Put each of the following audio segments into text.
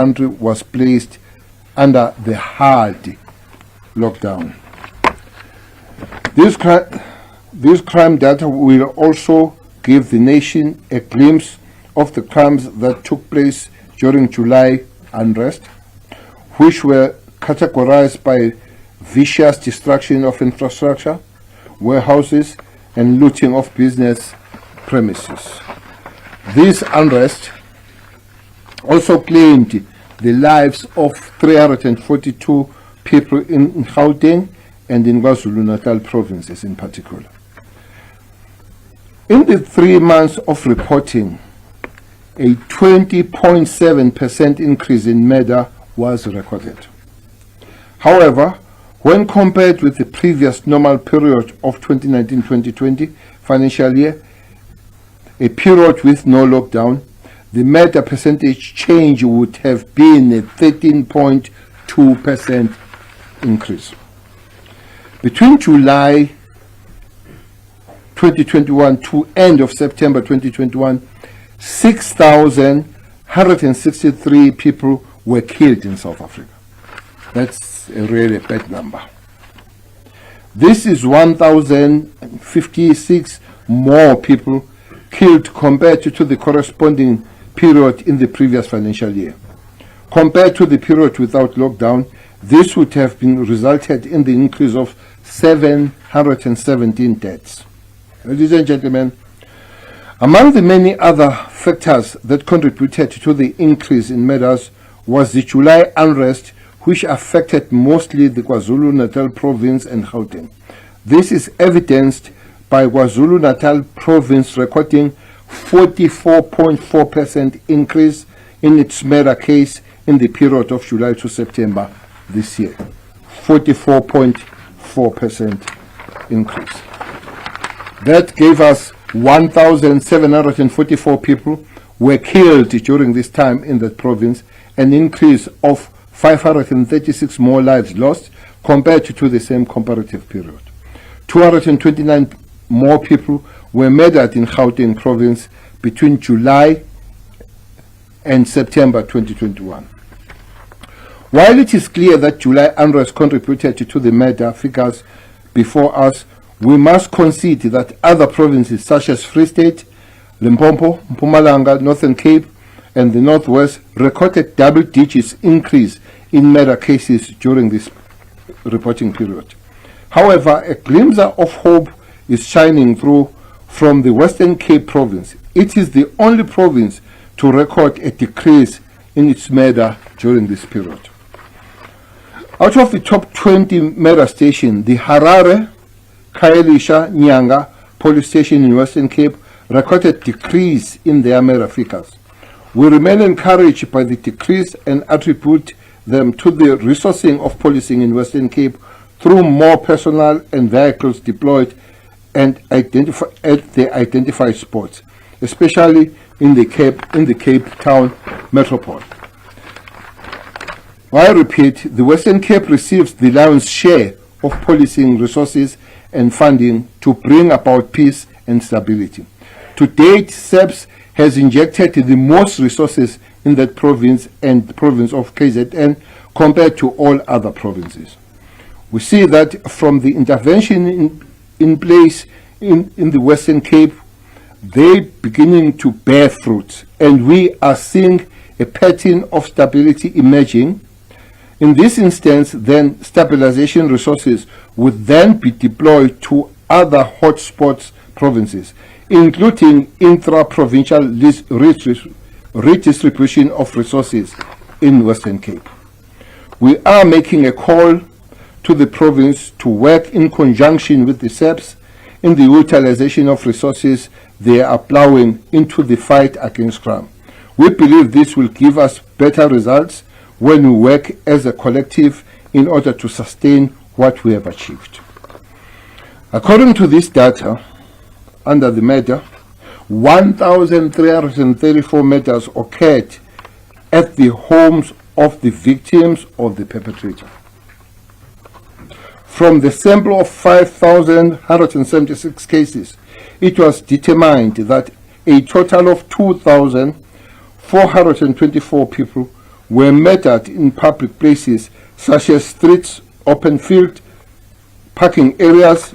country was placed under the hard lockdown. This crime data will also give the nation a glimpse of the crimes that took place during July unrest, which were categorized by vicious destruction of infrastructure, warehouses, and looting of business premises. This unrest also claimed the lives of 342 people in Gauteng and in KwaZulu-Natal provinces in particular. In the 3 months of reporting, a 20.7% increase in murder was recorded. However, when compared with the previous normal period of 2019-2020 financial year, a period with no lockdown, the murder percentage change would have been a 13.2% increase. Between July 2021 to end of September 2021, 6,163 people were killed in South Africa. That's a really bad number. This is 1,056 more people killed compared to the corresponding period in the previous financial year. Compared to the period without lockdown, this would have been resulted in the increase of 717 deaths. Ladies and gentlemen, among the many other factors that contributed to the increase in murders was the July unrest, which affected mostly the KwaZulu-Natal province and Gauteng. This is evidenced by KwaZulu-Natal province recording 44.4% increase in its murder case in the period of July to September this year. 44.4% increase. That gave us 1,744 people were killed during this time in that province, an increase of 536 more lives lost compared to the same comparative period. 229 more people were murdered in Gauteng province between July and September 2021. While it is clear that July unrest contributed to the murder figures before us, we must concede that other provinces such as Free State, Limpopo, Mpumalanga, Northern Cape, and the Northwest recorded double digits increase in murder cases during this reporting period. However, a glimpse of hope is shining through from the Western Cape province. It is the only province to record a decrease in its murder during this period. Out of the top 20 murder stations, the Harare, Khayelitsha, Nyanga police station in Western Cape recorded decrease in their murder figures. We remain encouraged by the decrease and attribute them to the resourcing of policing in Western Cape through more personnel and vehicles deployed and at the identified spots, especially in the Cape Town metropole. I repeat, the Western Cape receives the lion's share of policing resources and funding to bring about peace and stability. To date, SAPS has injected the most resources in that province and the province of KZN compared to all other provinces. We see that from the intervention in place in the Western Cape, they beginning to bear fruit, and we are seeing a pattern of stability emerging. In this instance, then stabilization resources would then be deployed to other hotspots provinces, including intra-provincial redistribution of resources in Western Cape. We are making a call to the province to work in conjunction with the SAPS in the utilization of resources they are plowing into the fight against crime. We believe this will give us better results when we work as a collective in order to sustain what we have achieved. According to this data, under the murder, 1,334 murders occurred at the homes of the victims or the perpetrator. From the sample of 5,176 cases, it was determined that a total of 2,424 people were murdered in public places such as streets, open field, parking areas,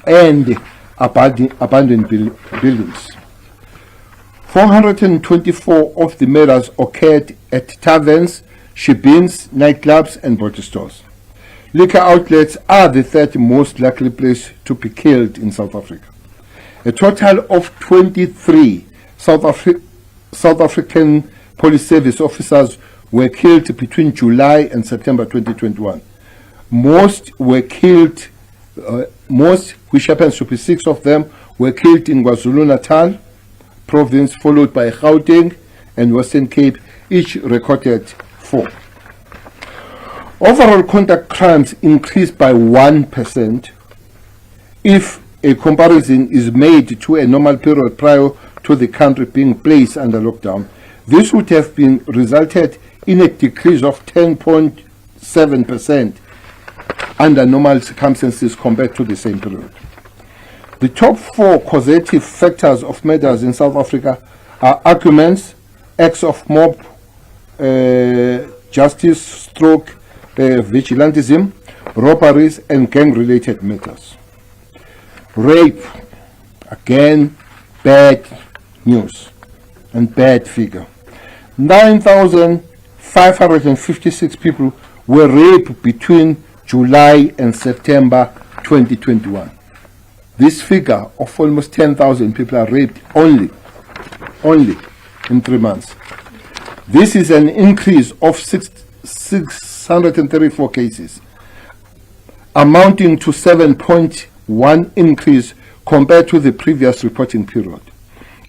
and abandoned buildings. 424 of the murders occurred at taverns, shebeens, nightclubs, and bottle stores. Liquor outlets are the third most likely place to be killed in South Africa. A total of 23 South African Police Service officers were killed between July and September 2021. Most, which happens to be 6 of them, were killed in KwaZulu-Natal province, followed by Gauteng and Western Cape, each recorded 4. Overall conduct crimes increased by 1% if a comparison is made to a normal period prior to the country being placed under lockdown. This would have been resulted in a decrease of 10.7% under normal circumstances compared to the same period. The top 4 causative factors of murders in South Africa are arguments, acts of mob justice stroke vigilantism, robberies, and gang-related matters. Rape, again, bad news and bad figure. 9,556 people were raped between July and September 2021. This figure of almost 10,000 people are raped only in 3 months. This is an increase of 634 cases, amounting to 7.1 increase compared to the previous reporting period.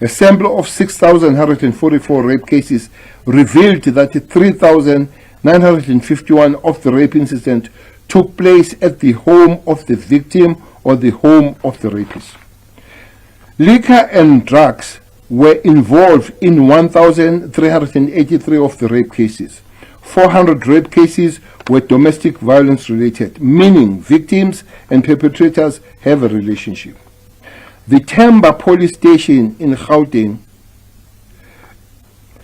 A sample of 6,144 rape cases revealed that 3,951 of the rape incidents took place at the home of the victim or the home of the rapist. Liquor and drugs were involved in 1,383 of the rape cases. 400 rape cases were domestic violence related, meaning victims and perpetrators have a relationship. The Themba police station in Gauteng,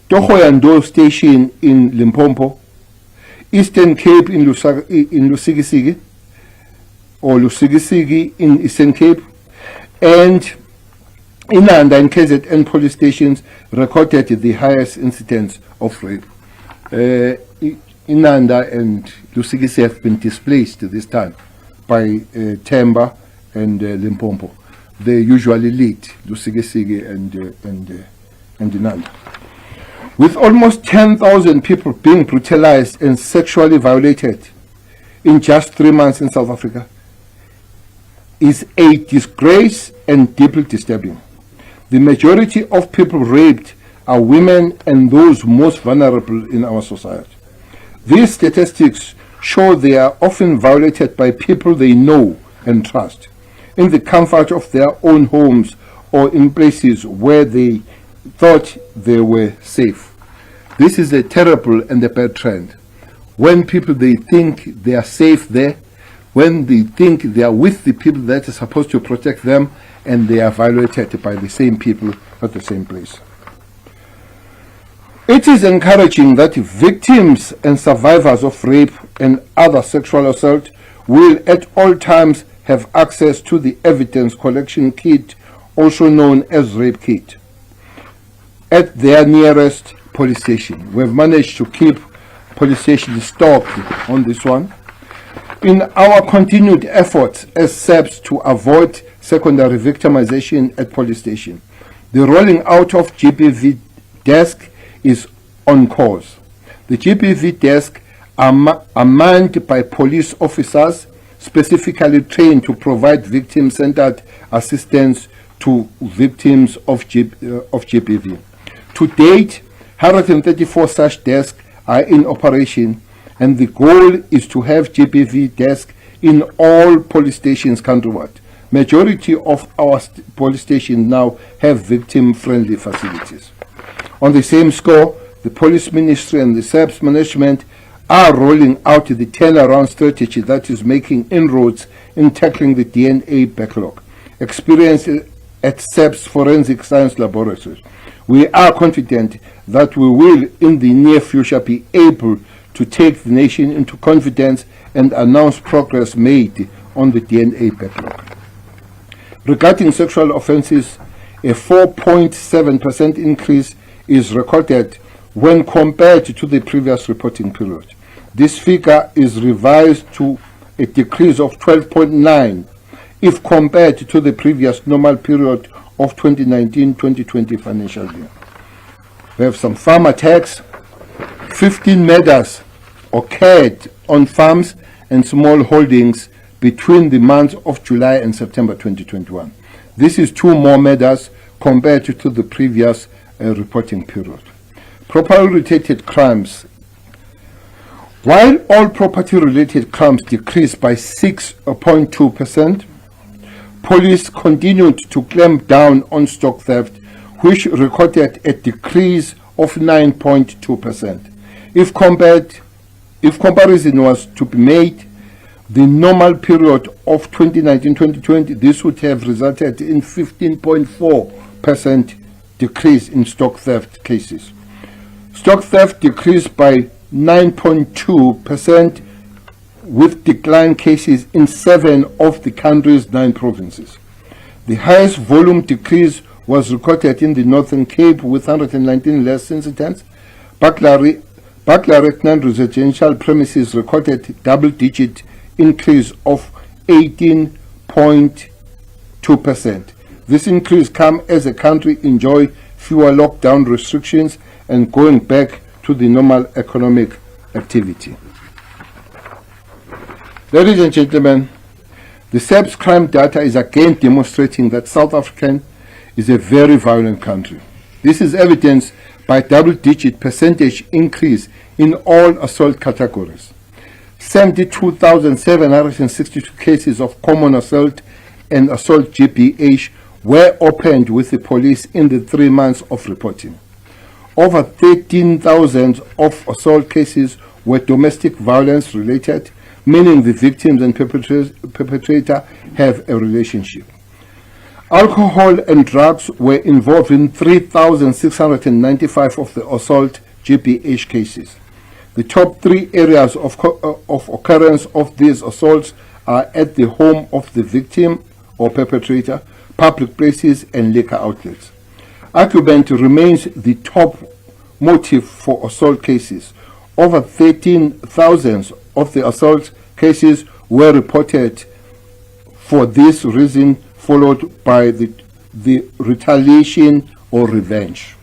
Togoyando station in Limpopo, Eastern Cape in Lusikisiki, or Lusikisiki in Eastern Cape, and Inanda and KZN police stations recorded the highest incidence of rape. Inanda and Lusikisiki have been displaced this time by Themba and Limpopo. They usually lead Lusikisiki and Inanda. With almost 10,000 people being brutalized and sexually violated in just 3 months in South Africa, is a disgrace and deeply disturbing. The majority of people raped are women and those most vulnerable in our society. These statistics show they are often violated by people they know and trust, in the comfort of their own homes or in places where they thought they were safe. This is a terrible and a bad trend. When people they think they are safe there, when they think they are with the people that are supposed to protect them, and they are violated by the same people at the same place. It is encouraging that victims and survivors of rape and other sexual assault will at all times have access to the evidence collection kit, also known as rape kit, at their nearest police station. We've managed to keep police stations stocked on this one. In our continued efforts as SAPS to avoid secondary victimization at police station, the rolling out of GBV desk is on course. The GBV desk are manned by police officers specifically trained to provide victim-centered assistance to victims of GBV. To date, 134 such desks are in operation, and the goal is to have GBV desks in all police stations countrywide. Majority of our police stations now have victim-friendly facilities. On the same score, the Police Ministry and the SAPS management are rolling out the turnaround strategy that is making inroads in tackling the DNA backlog. Experience at SAPS Forensic Science Laboratories. We are confident that we will in the near future be able to take the nation into confidence and announce progress made on the DNA backlog. Regarding sexual offences, a 4.7% increase is recorded when compared to the previous reporting period. This figure is revised to a decrease of 12.9% if compared to the previous normal period of 2019-2020 financial year. We have some farm attacks. 15 murders occurred on farms and small holdings between the months of July and September 2021. This is 2 more murders compared to the previous reporting period. Property-related crimes. While all property-related crimes decreased by 6.2%, police continued to clamp down on stock theft, which recorded a decrease of 9.2%. If comparison was to be made, the normal period of 2019-2020, this would have resulted in 15.4% decrease in stock theft cases. Stock theft decreased by 9.2% with decline cases in 7 of the country's 9 provinces. The highest volume decrease was recorded in the Northern Cape with 119 less incidents. Burglary at non-residential premises recorded double-digit increase of 18.2%. This increase comes as the country enjoy fewer lockdown restrictions and going back to the normal economic activity. Ladies and gentlemen, the SAPS crime data is again demonstrating that South Africa is a very violent country. This is evidenced by double-digit percentage increase in all assault categories. 72,762 cases of common assault and assault GBH were opened with the police in the 3 months of reporting. Over 13,000 of assault cases were domestic violence related, meaning the victims and perpetrator have a relationship. Alcohol and drugs were involved in 3,695 of the assault GBH cases. The top 3 areas of occurrence of these assaults are at the home of the victim or perpetrator, public places, and liquor outlets. Argument remains the top motive for assault cases. Over 13,000 of the assault cases were reported for this reason, followed by the retaliation or revenge.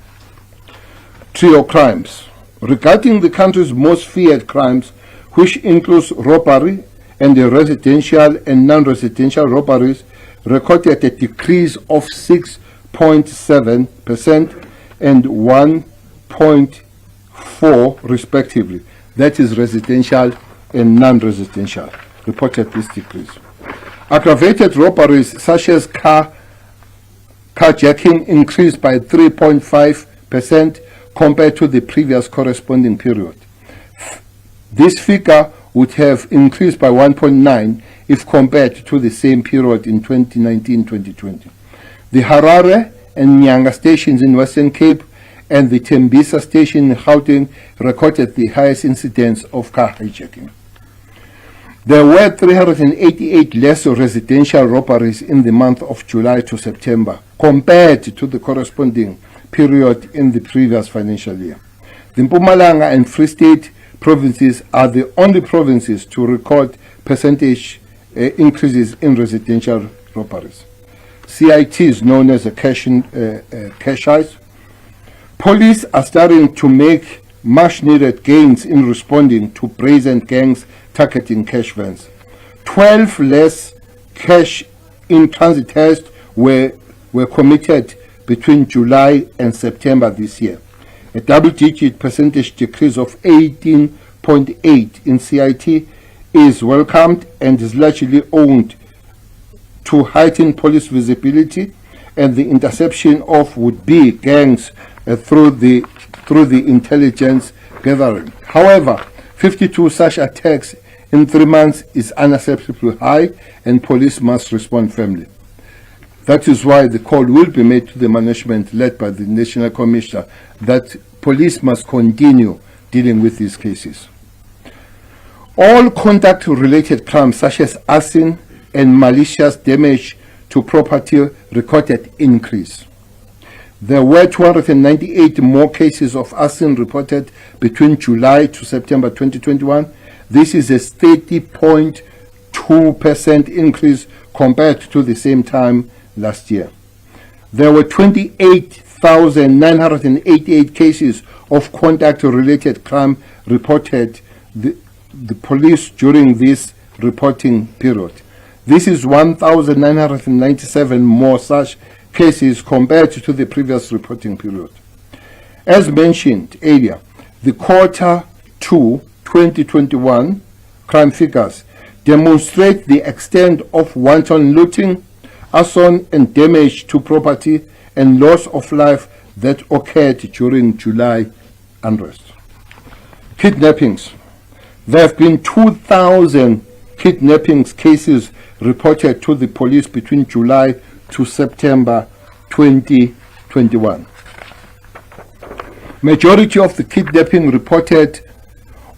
Trio crimes. Regarding the country's most feared crimes, which includes robbery and the residential and non-residential robberies, recorded a decrease of 6.7% and 1.4% respectively. That is residential and non-residential, reported this decrease. Aggravated robberies such as carjacking increased by 3.5% compared to the previous corresponding period. This figure would have increased by 1.9% if compared to the same period in 2019-2020. The Harare and Nyanga stations in Western Cape and the Tembisa station in Gauteng recorded the highest incidence of car hijacking. There were 388 less residential robberies in the month of July to September compared to the corresponding period in the previous financial year. The Mpumalanga and Free State provinces are the only provinces to record percentage increases in residential robberies. CIT is known as a cash ice. Police are starting to make much needed gains in responding to brazen gangs targeting cash vans. 12 less cash in transit tests were committed between July and September this year. A double-digit percentage decrease of 18.8% in CIT is welcomed and is largely owed to heightened police visibility and the interception of would-be gangs through the intelligence gathering. However, 52 such attacks in 3 months is unacceptably high and police must respond firmly. That is why the call will be made to the management led by the National Commissioner that police must continue dealing with these cases. All conduct-related crimes such as arson and malicious damage to property recorded increase. There were 298 more cases of arson reported between July to September 2021. This is a 30.2% increase compared to the same time last year. There were 28,988 cases of conduct-related crime reported the police during this reporting period. This is 1,997 more such cases compared to the previous reporting period. As mentioned earlier, the quarter 2 2021 crime figures demonstrate the extent of wanton looting, arson and damage to property and loss of life that occurred during July unrest. Kidnappings. There have been 2,000 kidnappings cases reported to the police between July to September 2021. Majority of the kidnapping reported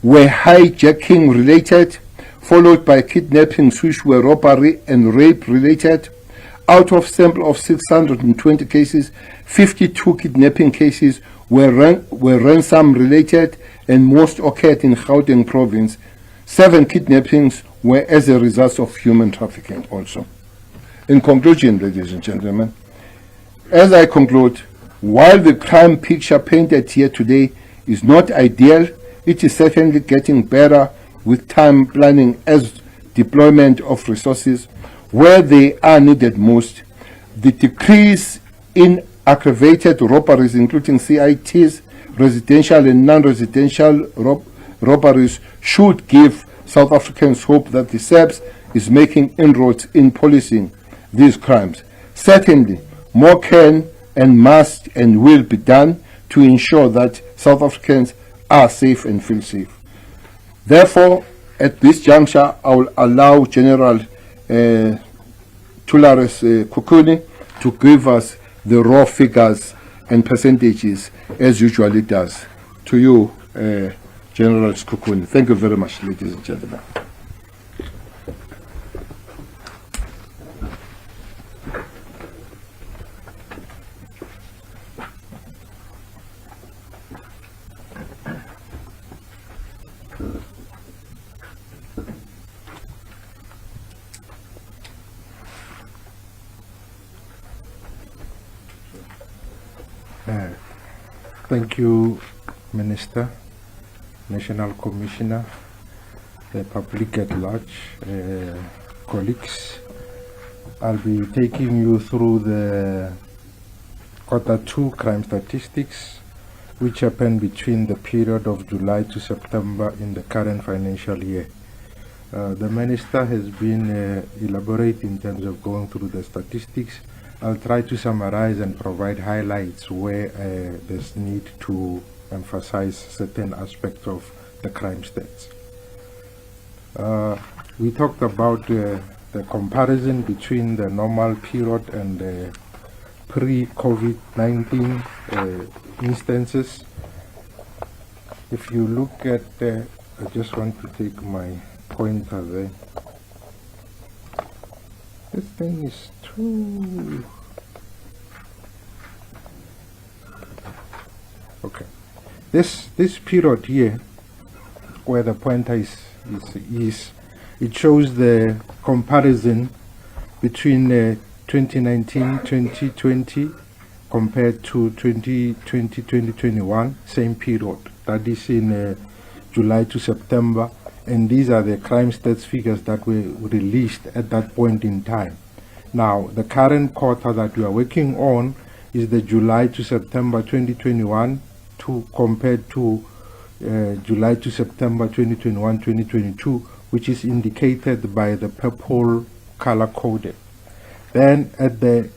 were hijacking related, followed by kidnappings which were robbery and rape related. Out of sample of 620 cases, 52 kidnapping cases were ransom related, and most occurred in Gauteng province. 7 kidnappings were as a result of human trafficking also. In conclusion, ladies and gentlemen, as I conclude, while the crime picture painted here today is not ideal, it is certainly getting better with time planning as deployment of resources where they are needed most. The decrease in aggravated robberies, including CITs, residential and non-residential robberies, should give South Africans hope that the SAPS is making inroads in policing these crimes. Certainly, more can and must and will be done to ensure that South Africans are safe and feel safe. Therefore, at this juncture, I will allow General Tulares Kukuni to give us the raw figures and percentages as usually does. To you, General Kukuni. Thank you very much, ladies and gentlemen. Thank you, Minister, National Commissioner, the public at large, colleagues. I'll be taking you through the quarter 2 crime statistics, which happened between the period of July to September in the current financial year. The Minister has been elaborate in terms of going through the statistics. I'll try to summarize and provide highlights where there's need to emphasize certain aspects of the crime stats. We talked about the comparison between the normal period and the pre-COVID-19 instances. If you look at I just want to take my pointer there. This thing is too... Okay. This period here, where the pointer is, it shows the comparison between 2019-2020 compared to 2020-2021, same period. That is in July to September. And these are the crime stats figures that were released at that point in time. Now, the current quarter that we are working on is the July to September 2021 compared to July to September 2021-2022, which is indicated by the purple color coded. Then at the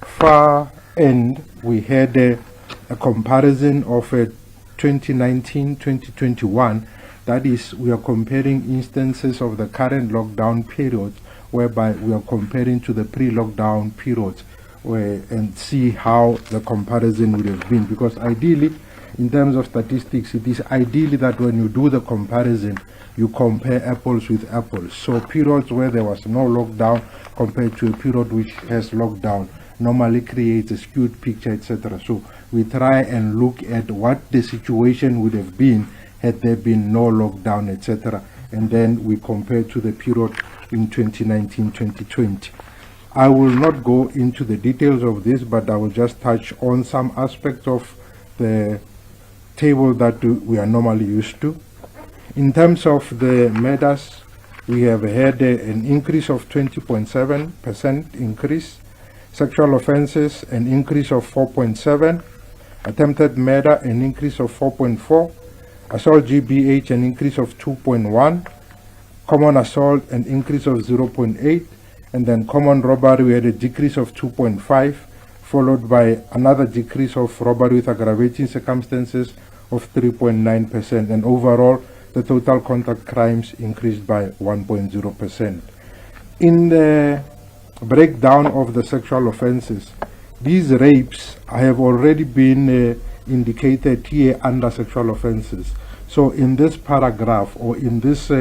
far end, we had a comparison of 2019-2021. That is, we are comparing instances of the current lockdown period whereby we are comparing to the pre-lockdown periods and see how the comparison would have been. Because ideally, in terms of statistics, it is ideally that when you do the comparison, you compare apples with apples. So periods where there was no lockdown compared to a period which has lockdown normally creates a skewed picture, etc. So we try and look at what the situation would have been had there been no lockdown, etc. And then we compare to the period in 2019-2020. I will not go into the details of this, but I will just touch on some aspects of the table that we are normally used to. In terms of the murders, we have had an increase of 20.7% increase. Sexual offenses, an increase of 4.7. Attempted murder, an increase of 4.4. Assault GBH, an increase of 2.1. Common assault, an increase of 0.8. And then common robbery, we had a decrease of 2.5, followed by another decrease of robbery with aggravating circumstances of 3.9%. And overall, the total contact crimes increased by 1.0%. In the breakdown of the sexual offenses, these rapes have already been indicated here under sexual offenses. So in this paragraph, or in this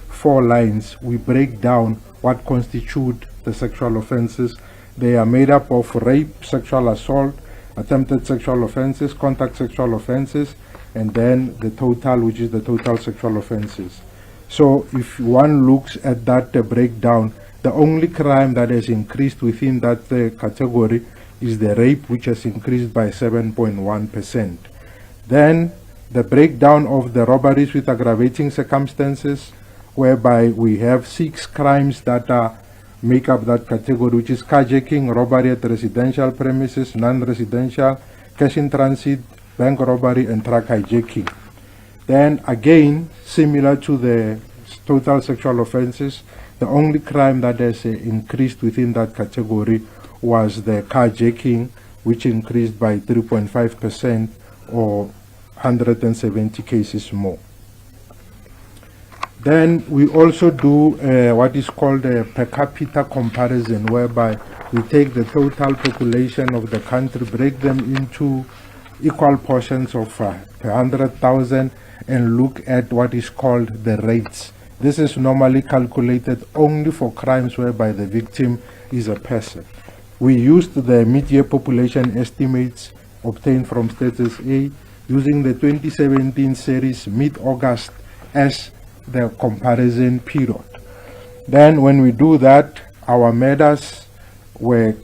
4 lines, we break down what constitute the sexual offenses. They are made up of rape, sexual assault, attempted sexual offenses, contact sexual offenses, and then the total, which is the total sexual offenses. So if one looks at that breakdown, the only crime that has increased within that category is the rape, which has increased by 7.1%. Then the breakdown of the robberies with aggravating circumstances, whereby we have 6 crimes that make up that category, which is carjacking, robbery at residential premises, non-residential, cash in transit, bank robbery, and truck hijacking. Then again, similar to the total sexual offenses, the only crime that has increased within that category was the carjacking, which increased by 3.5%, or 170 cases more. Then we also do what is called a per capita comparison, whereby we take the total population of the country, break them into equal portions of per 100,000, and look at what is called the rates. This is normally calculated only for crimes whereby the victim is a person. We used the mid-year population estimates obtained from Status A using the 2017 series mid-August as the comparison period. Then when we do that, our murders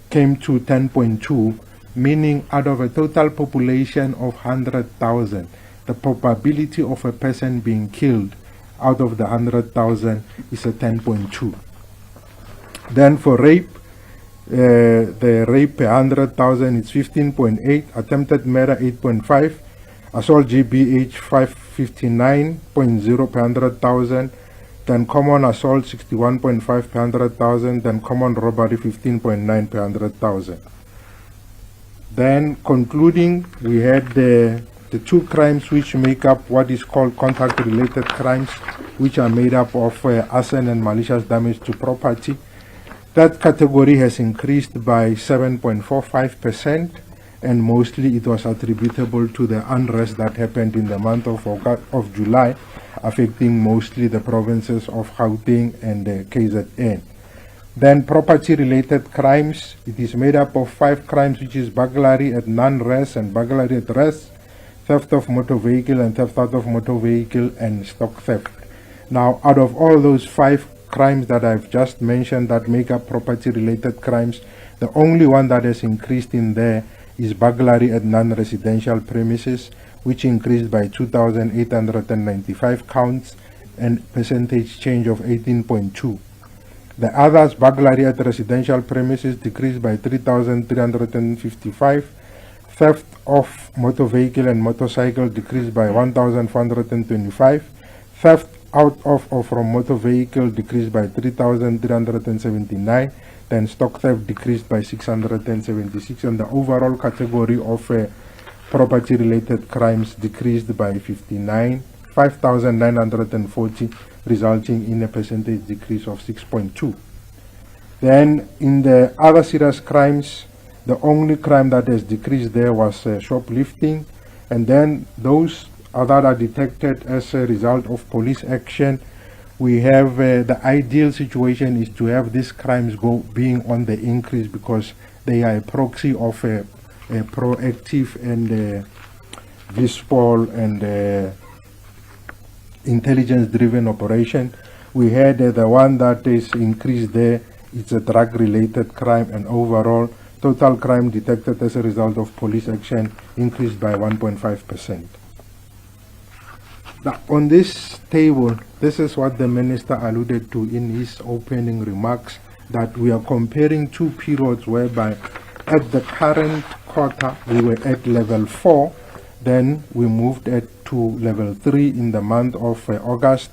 came to 10.2, meaning out of a total population of 100,000, the probability of a person being killed out of the 100,000 is a 10.2. Then for rape, the rape per 100,000 is 15.8, attempted murder 8.5, assault GBH 559.0 per 100,000, then common assault 61.5 per 100,000, then common robbery 15.9 per 100,000. Then concluding, we had the 2 crimes which make up what is called contact-related crimes, which are made up of arson and malicious damage to property. That category has increased by 7.45%, and mostly it was attributable to the unrest that happened in the month of July, affecting mostly the provinces of Gauteng and KZN. Then property-related crimes, it is made up of 5 crimes, which is burglary at non-res and burglary at res, theft of motor vehicle and theft out of motor vehicle, and stock theft. Now, out of all those 5 crimes that I've just mentioned that make up property-related crimes, the only one that has increased in there is burglary at non-residential premises, which increased by 2,895 counts and percentage change of 18.2. The others, burglary at residential premises, decreased by 3,355. Theft of motor vehicle and motorcycle decreased by 1,425. Theft out of or from motor vehicle decreased by 3,379. Then stock theft decreased by 676, and the overall category of property-related crimes decreased by 5,940, resulting in a percentage decrease of 6.2. Then in the other serious crimes, the only crime that has decreased there was shoplifting, and then those that are detected as a result of police action, we have the ideal situation is to have these crimes being on the increase, because they are a proxy of a proactive and visible and intelligence-driven operation. We had the one that is increased there. It's a drug-related crime, and overall total crime detected as a result of police action increased by 1.5%. Now, on this table, this is what the Minister alluded to in his opening remarks, that we are comparing two periods whereby at the current quarter we were at level 4, then we moved to level 3 in the month of August,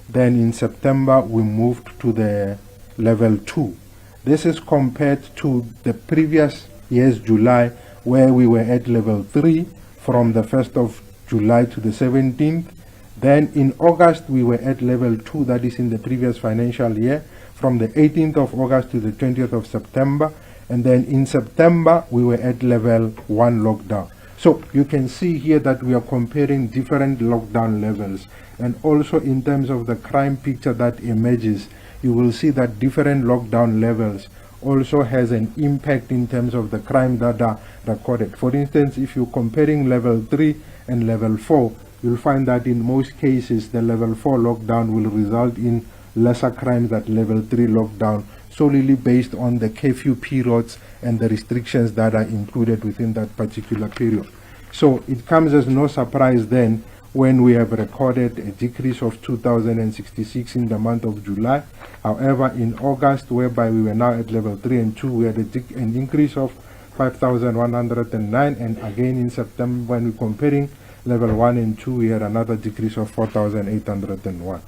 then in September we moved to the level 2. This is compared to the previous year's July, where we were at level 3 from the 1st of July to the 17th. Then in August we were at level 2, that is in the previous financial year, from the 18th of August to the 20th of September. And then in September we were at level 1 lockdown. So you can see here that we are comparing different lockdown levels, and also in terms of the crime picture that emerges, you will see that different lockdown levels also has an impact in terms of the crime that are recorded. For instance, if you're comparing level 3 and level 4, you'll find that in most cases the level 4 lockdown will result in lesser crimes than level 3 lockdown, solely based on the curfew periods and the restrictions that are included within that particular period. So it comes as no surprise then when we have recorded a decrease of 2,066 in the month of July. However, in August, whereby we were now at level 3 and 2, we had an increase of 5,109, and again in September, when we're comparing level 1 and 2, we had another decrease of 4,801.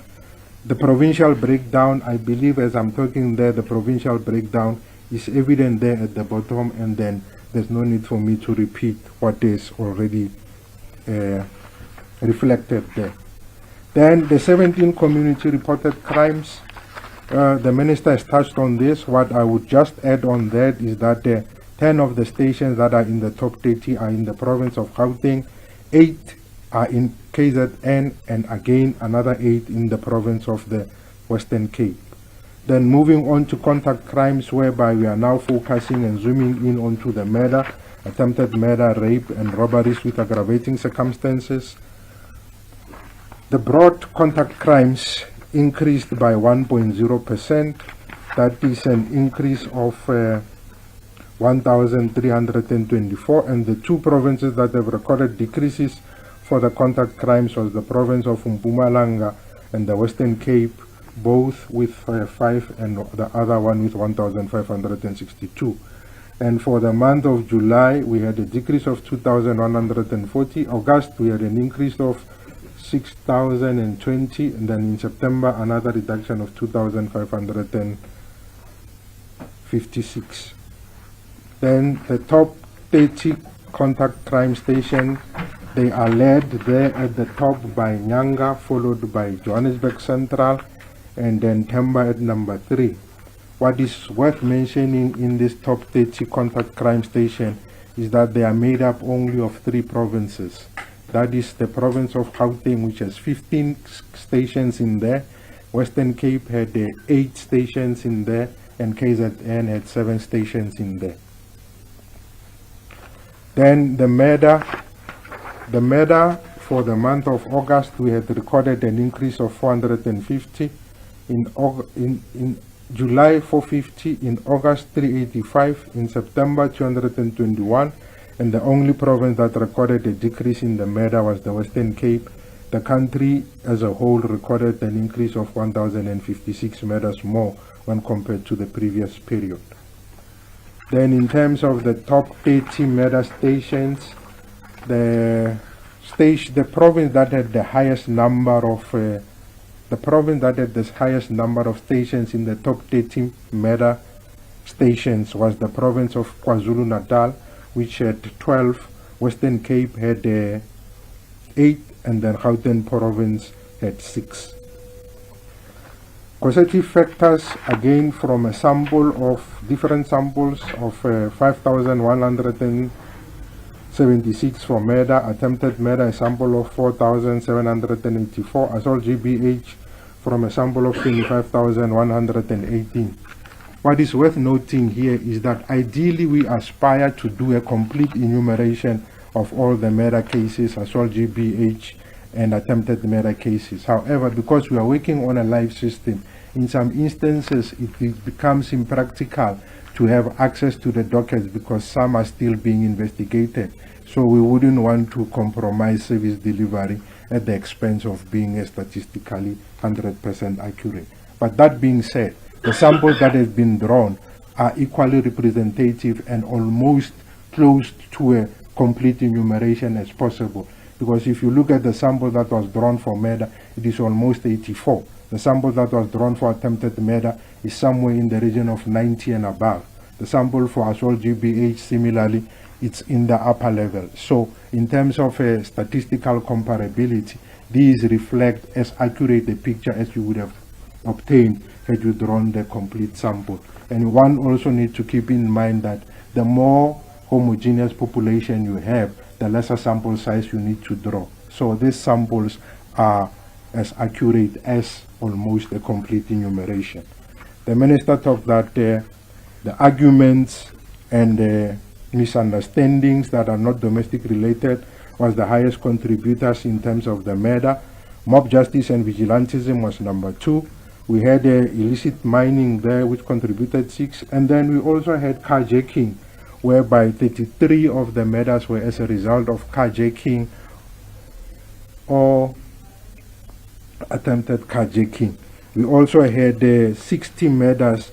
The provincial breakdown, I believe as I'm talking there, the provincial breakdown is evident there at the bottom, and then there's no need for me to repeat what is already reflected there. Then the 17 community reported crimes, the Minister has touched on this. What I would just add on that is that 10 of the stations that are in the top 30 are in the province of Gauteng, 8 are in KZN, and again another 8 in the province of the Western Cape. Then moving on to contact crimes, whereby we are now focusing and zooming in onto the murder, attempted murder, rape and robberies with aggravating circumstances. The broad contact crimes increased by 1.0%. That is an increase of 1,324, and the two provinces that have recorded decreases for the contact crimes was the province of Mpumalanga and the Western Cape, both with 5, and the other one with 1,562. And for the month of July, we had a decrease of 2,140. August, we had an increase of 6,020, and then in September, another reduction of 2,556. Then the top 30 contact crime stations, they are led there at the top by Nyanga, followed by Johannesburg Central, and then Temba at number 3. What is worth mentioning in this top 30 contact crime station is that they are made up only of 3 provinces. That is the province of Gauteng, which has 15 stations in there. Western Cape had 8 stations in there, and KZN had 7 stations in there. Then the murder for the month of August, we had recorded an increase of 450. In July 450, in August 385, in September 221, and the only province that recorded a decrease in the murder was the Western Cape. The country as a whole recorded an increase of 1,056 murders more when compared to the previous period. Then in terms of the top 30 murder stations, the province that had the highest number of stations in the top 30 murder stations was the province of KwaZulu-Natal, which had 12, Western Cape had 8, and then Gauteng province had 6. Causative factors, again from a sample of different samples of 5,176 for murder, attempted murder, a sample of 4,784, assault GBH from a sample of 25,118. What is worth noting here is that ideally we aspire to do a complete enumeration of all the murder cases, assault GBH, and attempted murder cases. However, because we are working on a live system, in some instances it becomes impractical to have access to the dockets because some are still being investigated. So we wouldn't want to compromise service delivery at the expense of being statistically 100% accurate. But that being said, the samples that have been drawn are equally representative and almost close to a complete enumeration as possible. Because if you look at the sample that was drawn for murder, it is almost 84. The sample that was drawn for attempted murder is somewhere in the region of 90 and above. The sample for assault GBH, similarly, it's in the upper level. So in terms of statistical comparability, these reflect as accurate a picture as you would have obtained had you drawn the complete sample. And one also needs to keep in mind that the more homogeneous population you have, the lesser sample size you need to draw. So these samples are as accurate as almost a complete enumeration. The minister talked that the arguments and misunderstandings that are not domestic related was the highest contributors in terms of the murder. Mob justice and vigilantism was number 2. We had illicit mining there, which contributed 6. And then we also had carjacking, whereby 33 of the murders were as a result of carjacking or attempted carjacking. We also had 60 murders,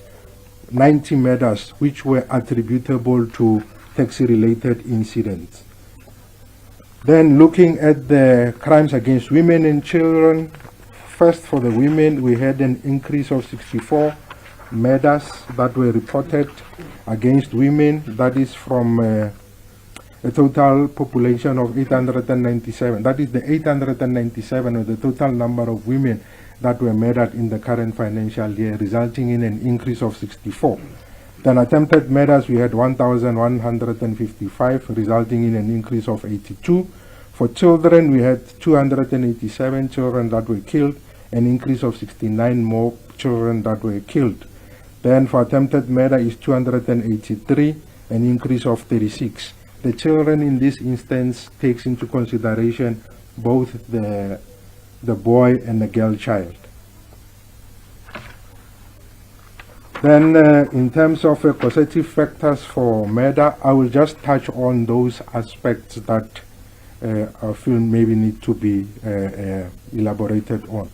90 murders, which were attributable to taxi-related incidents. Then looking at the crimes against women and children, first for the women, we had an increase of 64 murders that were reported against women. That is from a total population of 897. That is the 897 of the total number of women that were murdered in the current financial year, resulting in an increase of 64. Then attempted murders, we had 1,155, resulting in an increase of 82. For children, we had 287 children that were killed, an increase of 69 more children that were killed. Then for attempted murder is 283, an increase of 36. The children in this instance takes into consideration both the boy and the girl child. Then in terms of causative factors for murder, I will just touch on those aspects that I feel maybe need to be elaborated on.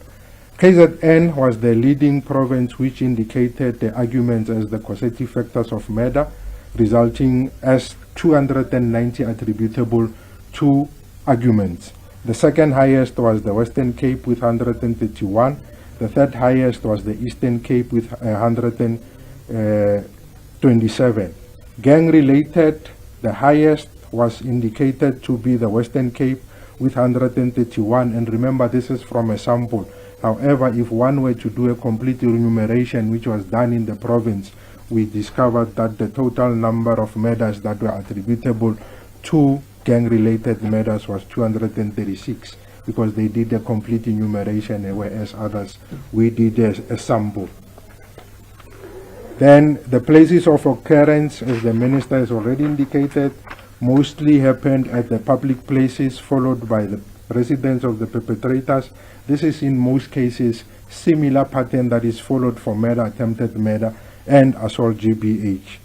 KZN was the leading province which indicated the arguments as the causative factors of murder, resulting as 290 attributable to arguments. The second highest was the Western Cape with 131. The third highest was the Eastern Cape with 127. Gang-related, the highest was indicated to be the Western Cape with 131. And remember, this is from a sample. However, if one were to do a complete enumeration, which was done in the province, we discovered that the total number of murders that were attributable to gang-related murders was 236, because they did a complete enumeration, whereas others, we did a sample. Then the places of occurrence, as the minister has already indicated, mostly happened at the public places, followed by the residence of the perpetrators. This is in most cases similar pattern that is followed for murder, attempted murder, and assault GBH.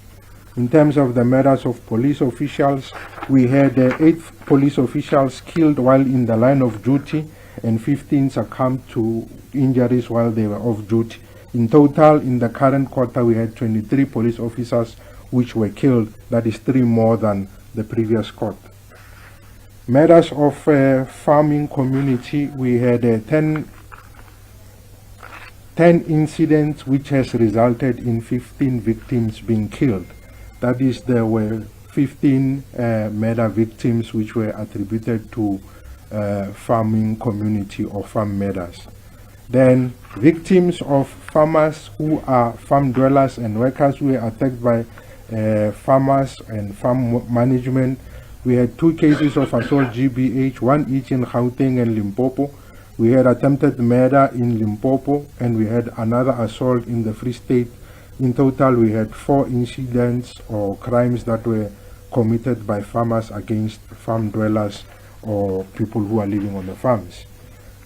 In terms of the murders of police officials, we had 8 police officials killed while in the line of duty, and 15 succumbed to injuries while they were off duty. In total, in the current quarter, we had 23 police officers which were killed. That is 3 more than the previous quarter. Murders of farming community, we had 10 incidents which has resulted in 15 victims being killed. That is, there were 15 murder victims which were attributed to farming community or farm murders. Then victims of farmers who are farm dwellers and workers who were attacked by farmers and farm management. We had 2 cases of assault GBH, 1 each in Gauteng and Limpopo. We had attempted murder in Limpopo, and we had another assault in the Free State. In total, we had 4 incidents or crimes that were committed by farmers against farm dwellers or people who are living on the farms.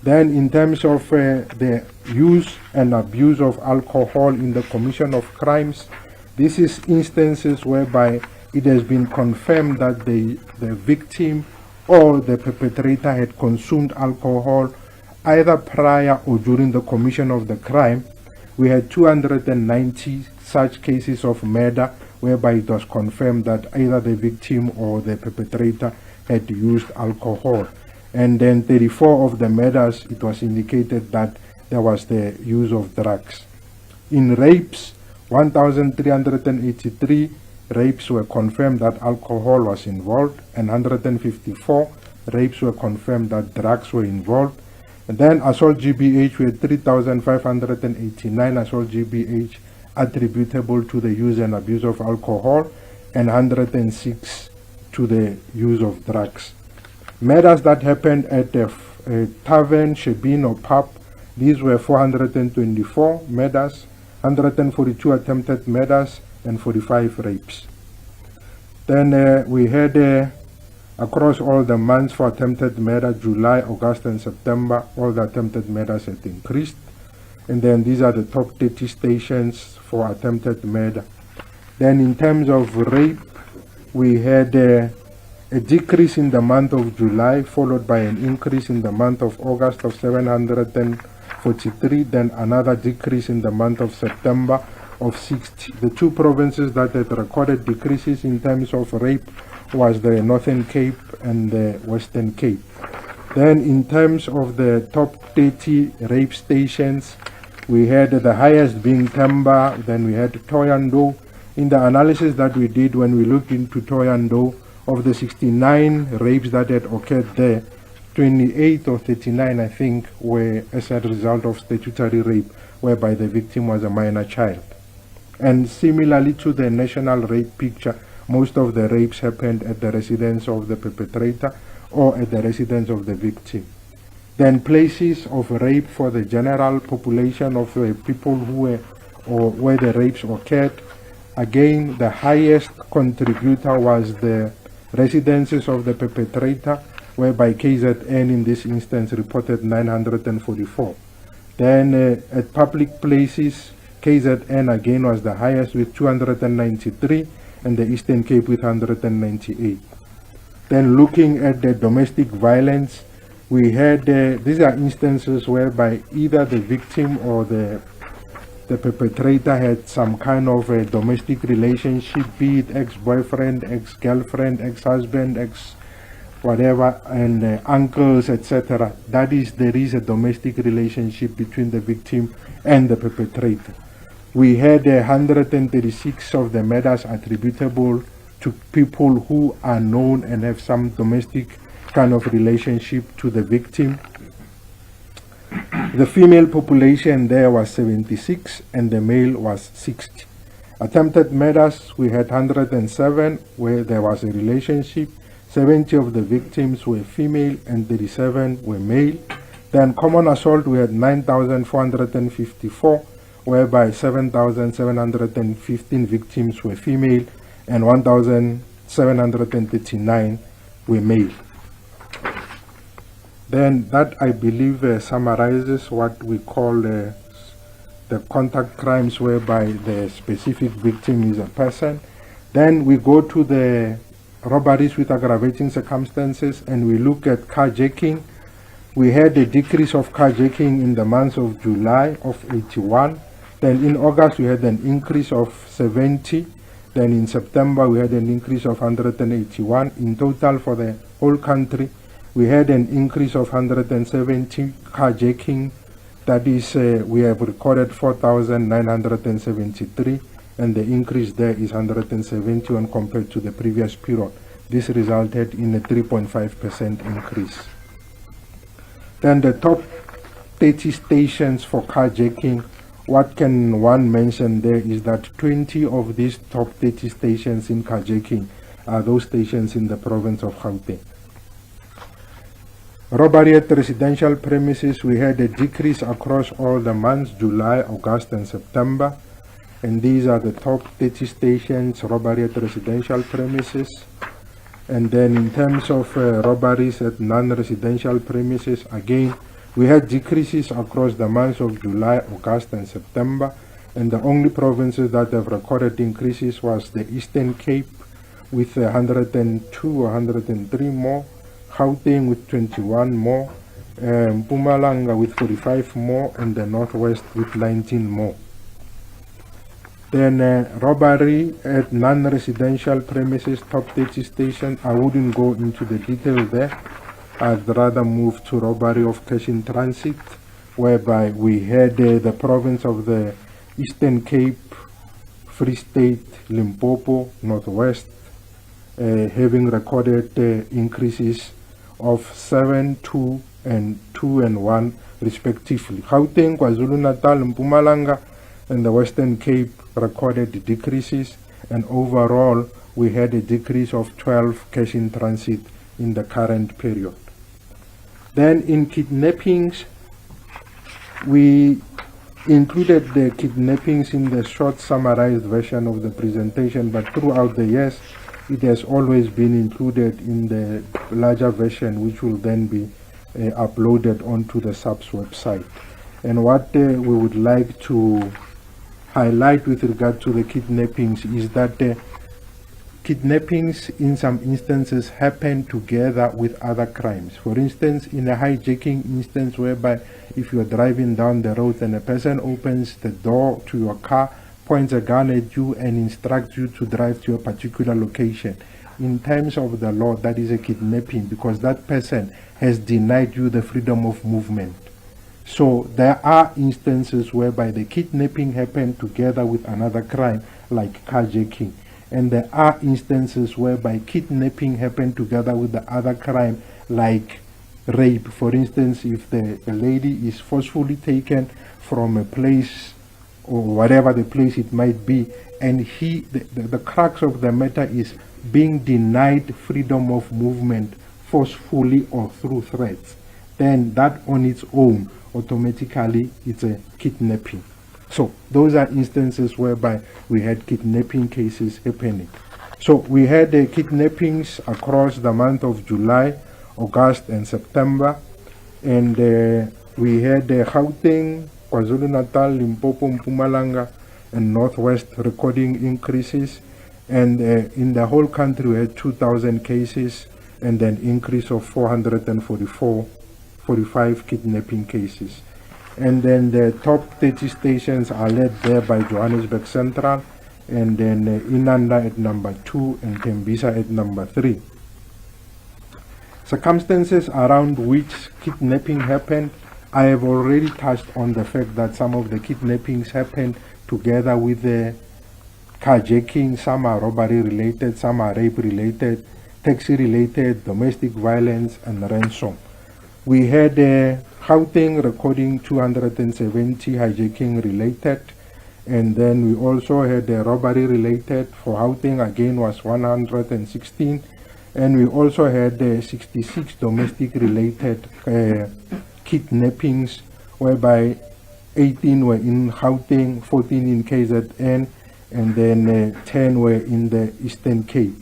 Then in terms of the use and abuse of alcohol in the commission of crimes, this is instances whereby it has been confirmed that the victim or the perpetrator had consumed alcohol either prior or during the commission of the crime. We had 290 such cases of murder whereby it was confirmed that either the victim or the perpetrator had used alcohol. And then 34 of the murders, it was indicated that there was the use of drugs. In rapes, 1,383 rapes were confirmed that alcohol was involved, and 154 rapes were confirmed that drugs were involved. And then assault GBH, we had 3,589 assault GBH attributable to the use and abuse of alcohol, and 106 to the use of drugs. Murders that happened at a tavern, shebeen or pub, these were 424 murders, 142 attempted murders, and 45 rapes. Then we had across all the months for attempted murder, July, August, and September, all the attempted murders had increased. And then these are the top 30 stations for attempted murder. Then in terms of rape, we had a decrease in the month of July, followed by an increase in the month of August of 743, then another decrease in the month of September of 60. The 2 provinces that had recorded decreases in terms of rape was the Northern Cape and the Western Cape. Then in terms of the top 30 rape stations, we had the highest being Temba, then we had Thohoyandou. In the analysis that we did when we looked into Thohoyandou, of the 69 rapes that had occurred there, 28 or 39, I think, were as a result of statutory rape, whereby the victim was a minor child. And similarly to the national rape picture, most of the rapes happened at the residence of the perpetrator or at the residence of the victim. Then places of rape for the general population of people who were or where the rapes occurred. Again, the highest contributor was the residences of the perpetrator, whereby KZN in this instance reported 944. Then at public places, KZN again was the highest with 293, and the Eastern Cape with 198. Then looking at the domestic violence, we had, these are instances whereby either the victim or the perpetrator had some kind of a domestic relationship, be it ex-boyfriend, ex-girlfriend, ex-husband, ex-whatever, and uncles, etc. That is, there is a domestic relationship between the victim and the perpetrator. We had 136 of the murders attributable to people who are known and have some domestic kind of relationship to the victim. The female population there was 76 and the male was 60. Attempted murders, we had 107 where there was a relationship. 70 of the victims were female and 37 were male. Then common assault, we had 9,454, whereby 7,715 victims were female and 1,739 were male. Then that, I believe, summarizes what we call the contact crimes, whereby the specific victim is a person. Then we go to the robberies with aggravating circumstances and we look at carjacking. We had a decrease of carjacking in the month of July of 81. Then in August we had an increase of 70. Then in September we had an increase of 181. In total for the whole country, we had an increase of 170 carjacking. That is, we have recorded 4,973, and the increase there is 170 when compared to the previous period. This resulted in a 3.5% increase. Then the top 30 stations for carjacking, what can one mention there is that 20 of these top 30 stations in carjacking are those stations in the province of Gauteng. Robbery at residential premises, we had a decrease across all the months, July, August and September. And these are the top 30 stations, robbery at residential premises. And then in terms of robberies at non-residential premises, again, we had decreases across the months of July, August and September. And the only provinces that have recorded increases was the Eastern Cape with 102 or 103 more, Gauteng with 21 more, Mpumalanga with 45 more, and the Northwest with 19 more. Then robbery at non-residential premises, top 30 stations, I wouldn't go into the detail there. I'd rather move to robbery of cash in transit, whereby we had the province of the Eastern Cape, Free State, Limpopo, Northwest, having recorded increases of 7, 2, and 2 and 1 respectively. Gauteng, KwaZulu-Natal, Mpumalanga, and the Western Cape recorded decreases, and overall we had a decrease of 12 cash in transit in the current period. Then in kidnappings, we included the kidnappings in the short summarized version of the presentation, but throughout the years it has always been included in the larger version, which will then be uploaded onto the SAPS website. And what we would like to highlight with regard to the kidnappings is that kidnappings in some instances happen together with other crimes. For instance, in a hijacking instance whereby if you are driving down the road and a person opens the door to your car, points a gun at you and instructs you to drive to a particular location. In terms of the law, that is a kidnapping because that person has denied you the freedom of movement. So there are instances whereby the kidnapping happened together with another crime like carjacking. And there are instances whereby kidnapping happened together with the other crime like rape. For instance, if the lady is forcefully taken from a place or whatever the place it might be, and the crux of the matter is being denied freedom of movement forcefully or through threats, then that on its own automatically it's a kidnapping. So those are instances whereby we had kidnapping cases happening. So we had kidnappings across the month of July, August and September, and we had Gauteng, KwaZulu-Natal, Limpopo, Mpumalanga and Northwest recording increases, and in the whole country we had 2,000 cases and an increase of 445 kidnapping cases. And then the top 30 stations are led there by Johannesburg Central, and then Inanda at number 2 and Tembisa at number 3. Circumstances around which kidnapping happened, I have already touched on the fact that some of the kidnappings happened together with the carjacking. Some are robbery related, some are rape related, taxi related, domestic violence and ransom. We had Gauteng recording 270 hijacking related, and then we also had robbery related. For Gauteng again was 116, and we also had 66 domestic related kidnappings, whereby 18 were in Gauteng, 14 in KZN, and then 10 were in the Eastern Cape.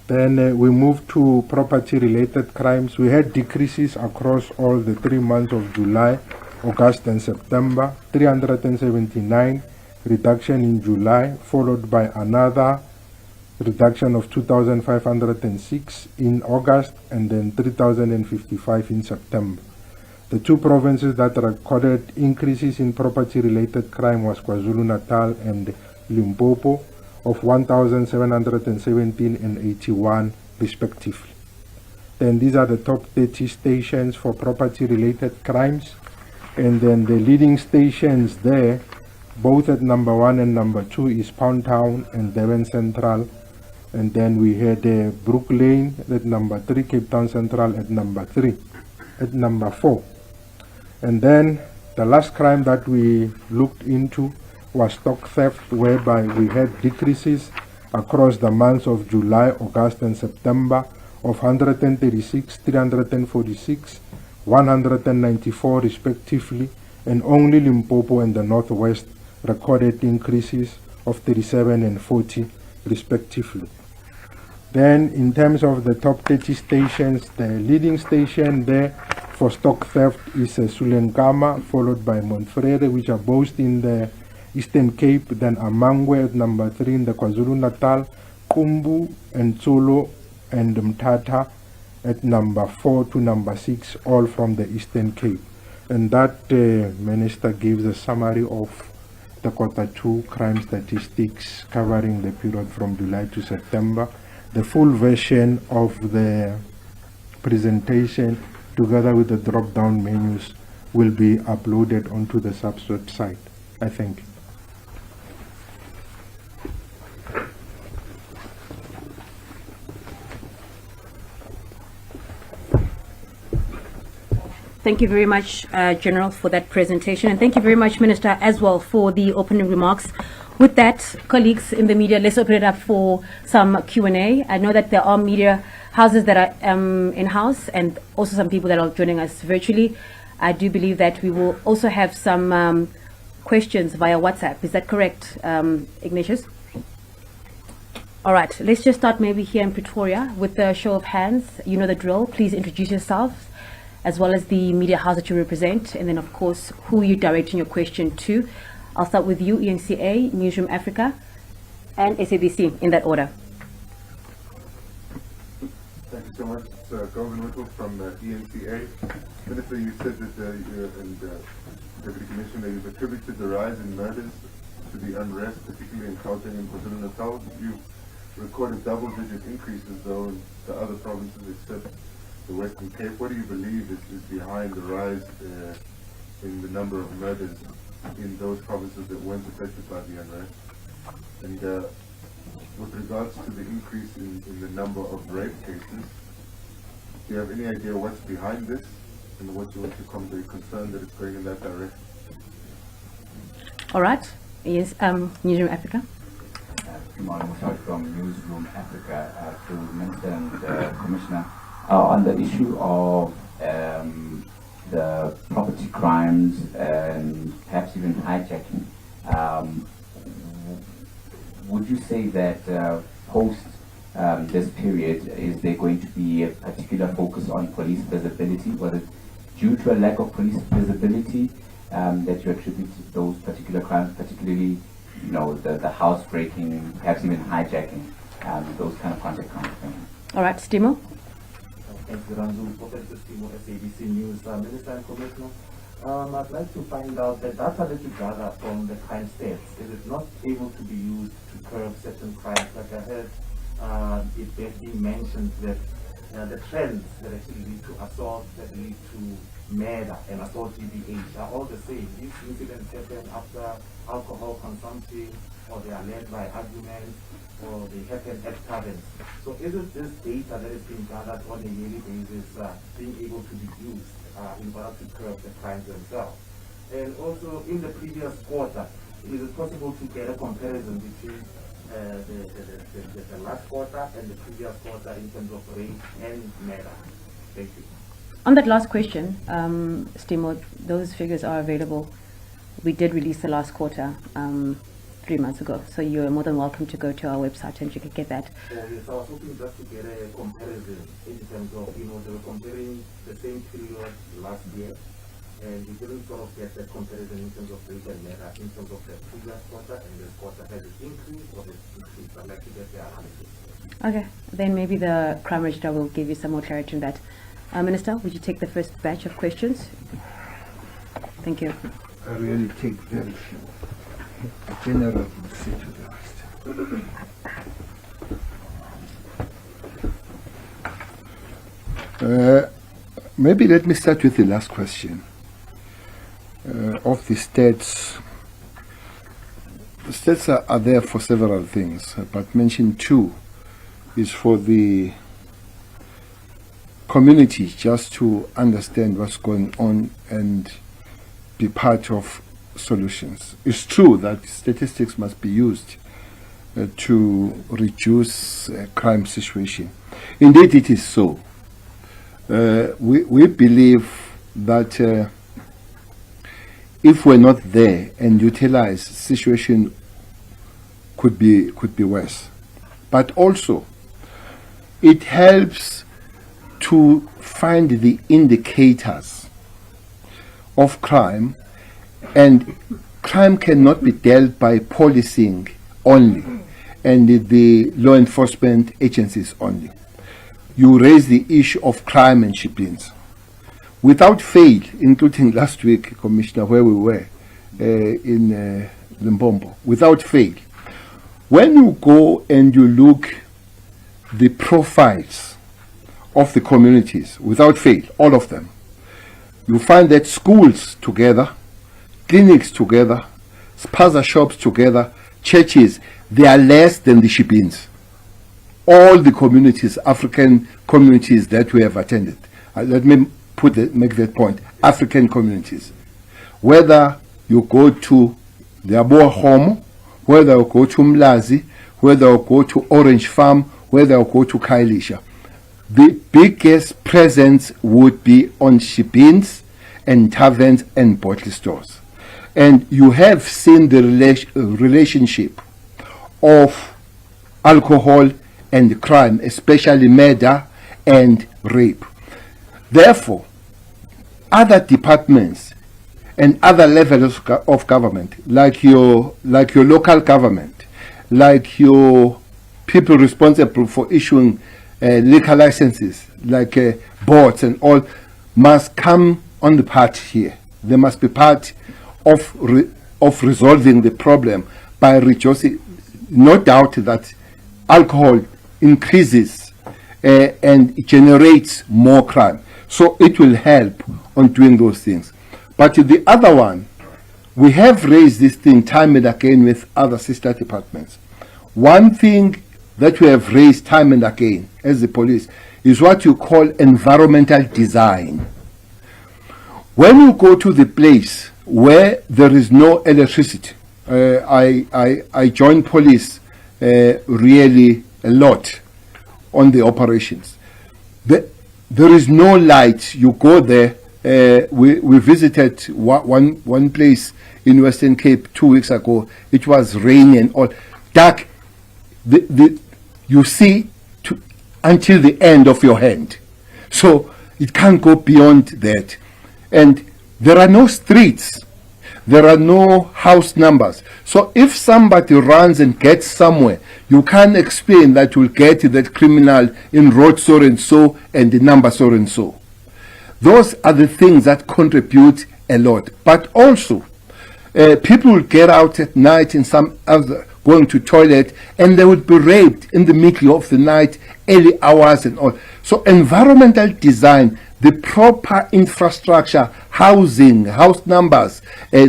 Then we moved to property-related crimes. We had decreases across all the 3 months of July, August and September. 379 reduction in July, followed by another reduction of 2,506 in August, and then 3,055 in September. The two provinces that recorded increases in property-related crime was KwaZulu-Natal and Limpopo, of 1,717 and 81 respectively. Then these are the top 30 stations for property-related crimes, and then the leading stations there, both at number 1 and number 2, is Pound Town and Durban Central, and then we had Brook Lane at number 3, Cape Town Central at number 3. at number 4. And then the last crime that we looked into was stock theft, whereby we had decreases across the months of July, August, and September of 136, 346, 194 respectively, and only Limpopo and the Northwest recorded increases of 37 and 40 respectively. Then in terms of the top 30 stations, the leading station there for stock theft is Sulenkama, followed by Montfrere, which are both in the Eastern Cape, then Amangwe at number 3 in the KwaZulu-Natal, Kumbu and Tsolo and Mthatha at number 4 to number 6, all from the Eastern Cape. And that Minister gives a summary of the Q2 crime statistics covering the period from July to September. The full version of the presentation, together with the drop-down menus, will be uploaded onto the SAPS website. I thank you. Thank you very much, General, for that presentation. And thank you very much, Minister, as well, for the opening remarks. With that, colleagues in the media, let's open it up for some Q&A. I know that there are media houses that are in-house and also some people that are joining us virtually. I do believe that we will also have some questions via WhatsApp. Is that correct, Ignatius? All right, let's just start maybe here in Pretoria with a show of hands. You know the drill. Please introduce yourselves, as well as the media house that you represent, and then of course who you're directing your question to. I'll start with you, ENCA, Newsroom Africa, and SABC, in that order. Thank you so much. It's Golden Whittle from ENCA. Minister, you said that you and Deputy Commissioner, you've attributed the rise in murders to the unrest, particularly in Gauteng and KwaZulu-Natal. You've recorded double-digit increases, though, in the other provinces except the Western Cape. What do you believe is behind the rise in the number of murders in those provinces that weren't affected by the unrest? And with regards to the increase in the number of rape cases, do you have any idea what's behind this and what you want to come to a concern that it's going in that direction? All right. Yes, Newsroom Africa. Good morning, sorry, from Newsroom Africa to Minister and Commissioner. On the issue of the property crimes and perhaps even hijacking, would you say that post this period, is there going to be a particular focus on police visibility? Was it due to a lack of police visibility that you attribute those particular crimes, particularly, you know, the housebreaking, perhaps even hijacking, those kind of contact crimes? All right, Stimo. Thanks, Ranzu. Professor Stimo, SABC News. Minister and Commissioner, I'd like to find out the data that you gather from the crime stats. Is it not able to be used to curb certain crimes? Like I heard it being mentioned that the trends that actually lead to assault, that lead to murder and assault GBH are all the same. These incidents happen after alcohol consumption, or they are led by arguments, or they happen at taverns. So is it this data that is being gathered on a yearly basis being able to be used in order to curb the crimes themselves? And also, in the previous quarter, is it possible to get a comparison between the last quarter and the previous quarter in terms of rape and murder? Thank you. On that last question, Stimo, those figures are available. We did release the last quarter 3 months ago, so you're more than welcome to go to our website and you can get that. Yes, I was hoping just to get a comparison in terms of, you know, they were comparing the same period last year, and we didn't sort of get the comparison in terms of rape and murder, in terms of the previous quarter and this quarter. Has it increased or has it decreased? I'd like to get the analysis. Okay, then maybe the crime register will give you some more clarity on that. Minister, would you take the first batch of questions? Thank you. I really take very few. The general will say to the rest. Maybe let me start with the last question. Of the stats, the stats are there for several things, but mention two is for the community just to understand what's going on and be part of solutions. It's true that statistics must be used to reduce crime situation. Indeed, it is so. We believe that if we're not there and utilize, situation could be worse. But also, it helps to find the indicators of crime, and crime cannot be dealt by policing only and the law enforcement agencies only. You raise the issue of crime and shipments. Without fail, including last week, Commissioner, where we were in Limpopo, without fail, when you go and you look the profiles of the communities, without fail, all of them, you find that schools together, clinics together, spaza shops together, churches, they are less than the shipments. All the communities, African communities that we have attended, let me make that point, African communities. Whether you go to the Aboa Home, whether you go to Mlazi, whether you go to Orange Farm, whether you go to Kailisha, the biggest presence would be on shipins and taverns and bottle stores. And you have seen the relationship of alcohol and crime, especially murder and rape. Therefore, other departments and other levels of government, like your local government, like your people responsible for issuing liquor licenses, like boards and all, must come on the part here. They must be part of resolving the problem by reducing. No doubt that alcohol increases and generates more crime. So it will help on doing those things. But the other one, we have raised this thing time and again with other sister departments. One thing that we have raised time and again as the police is what you call environmental design. When you go to the place where there is no electricity, I join police really a lot on the operations. There is no light. You go there. We visited one place in Western Cape 2 weeks ago. It was rainy and all dark. You see until the end of your hand, so it can't go beyond that. And there are no streets. There are no house numbers. So if somebody runs and gets somewhere, you can't explain that you'll get that criminal in road so and so and the number so and so. Those are the things that contribute a lot. But also, people will get out at night in some other, going to toilet, and they would be raped in the middle of the night, early hours and all. So environmental design, the proper infrastructure, housing, house numbers,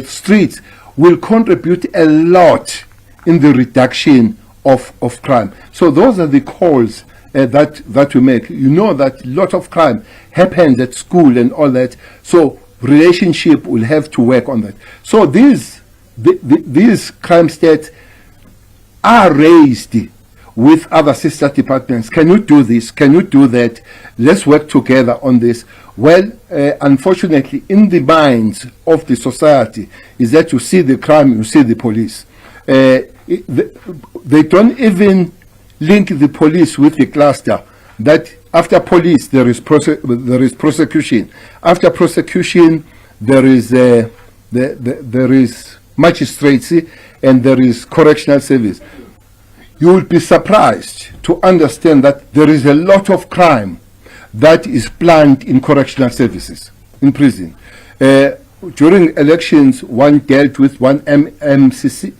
streets, will contribute a lot in the reduction of crime. So those are the calls that we make. You know that a lot of crime happens at school and all that. So relationship will have to work on that. So these crime stats are raised with other sister departments. Can you do this? Can you do that? Let's work together on this. Well, unfortunately, in the minds of the society is that you see the crime, you see the police. They don't even link the police with the cluster. That after police there is prosecution. After prosecution there is magistrates and there is correctional service. You will be surprised to understand that there is a lot of crime that is planned in correctional services, in prison. During elections, one dealt with one MMC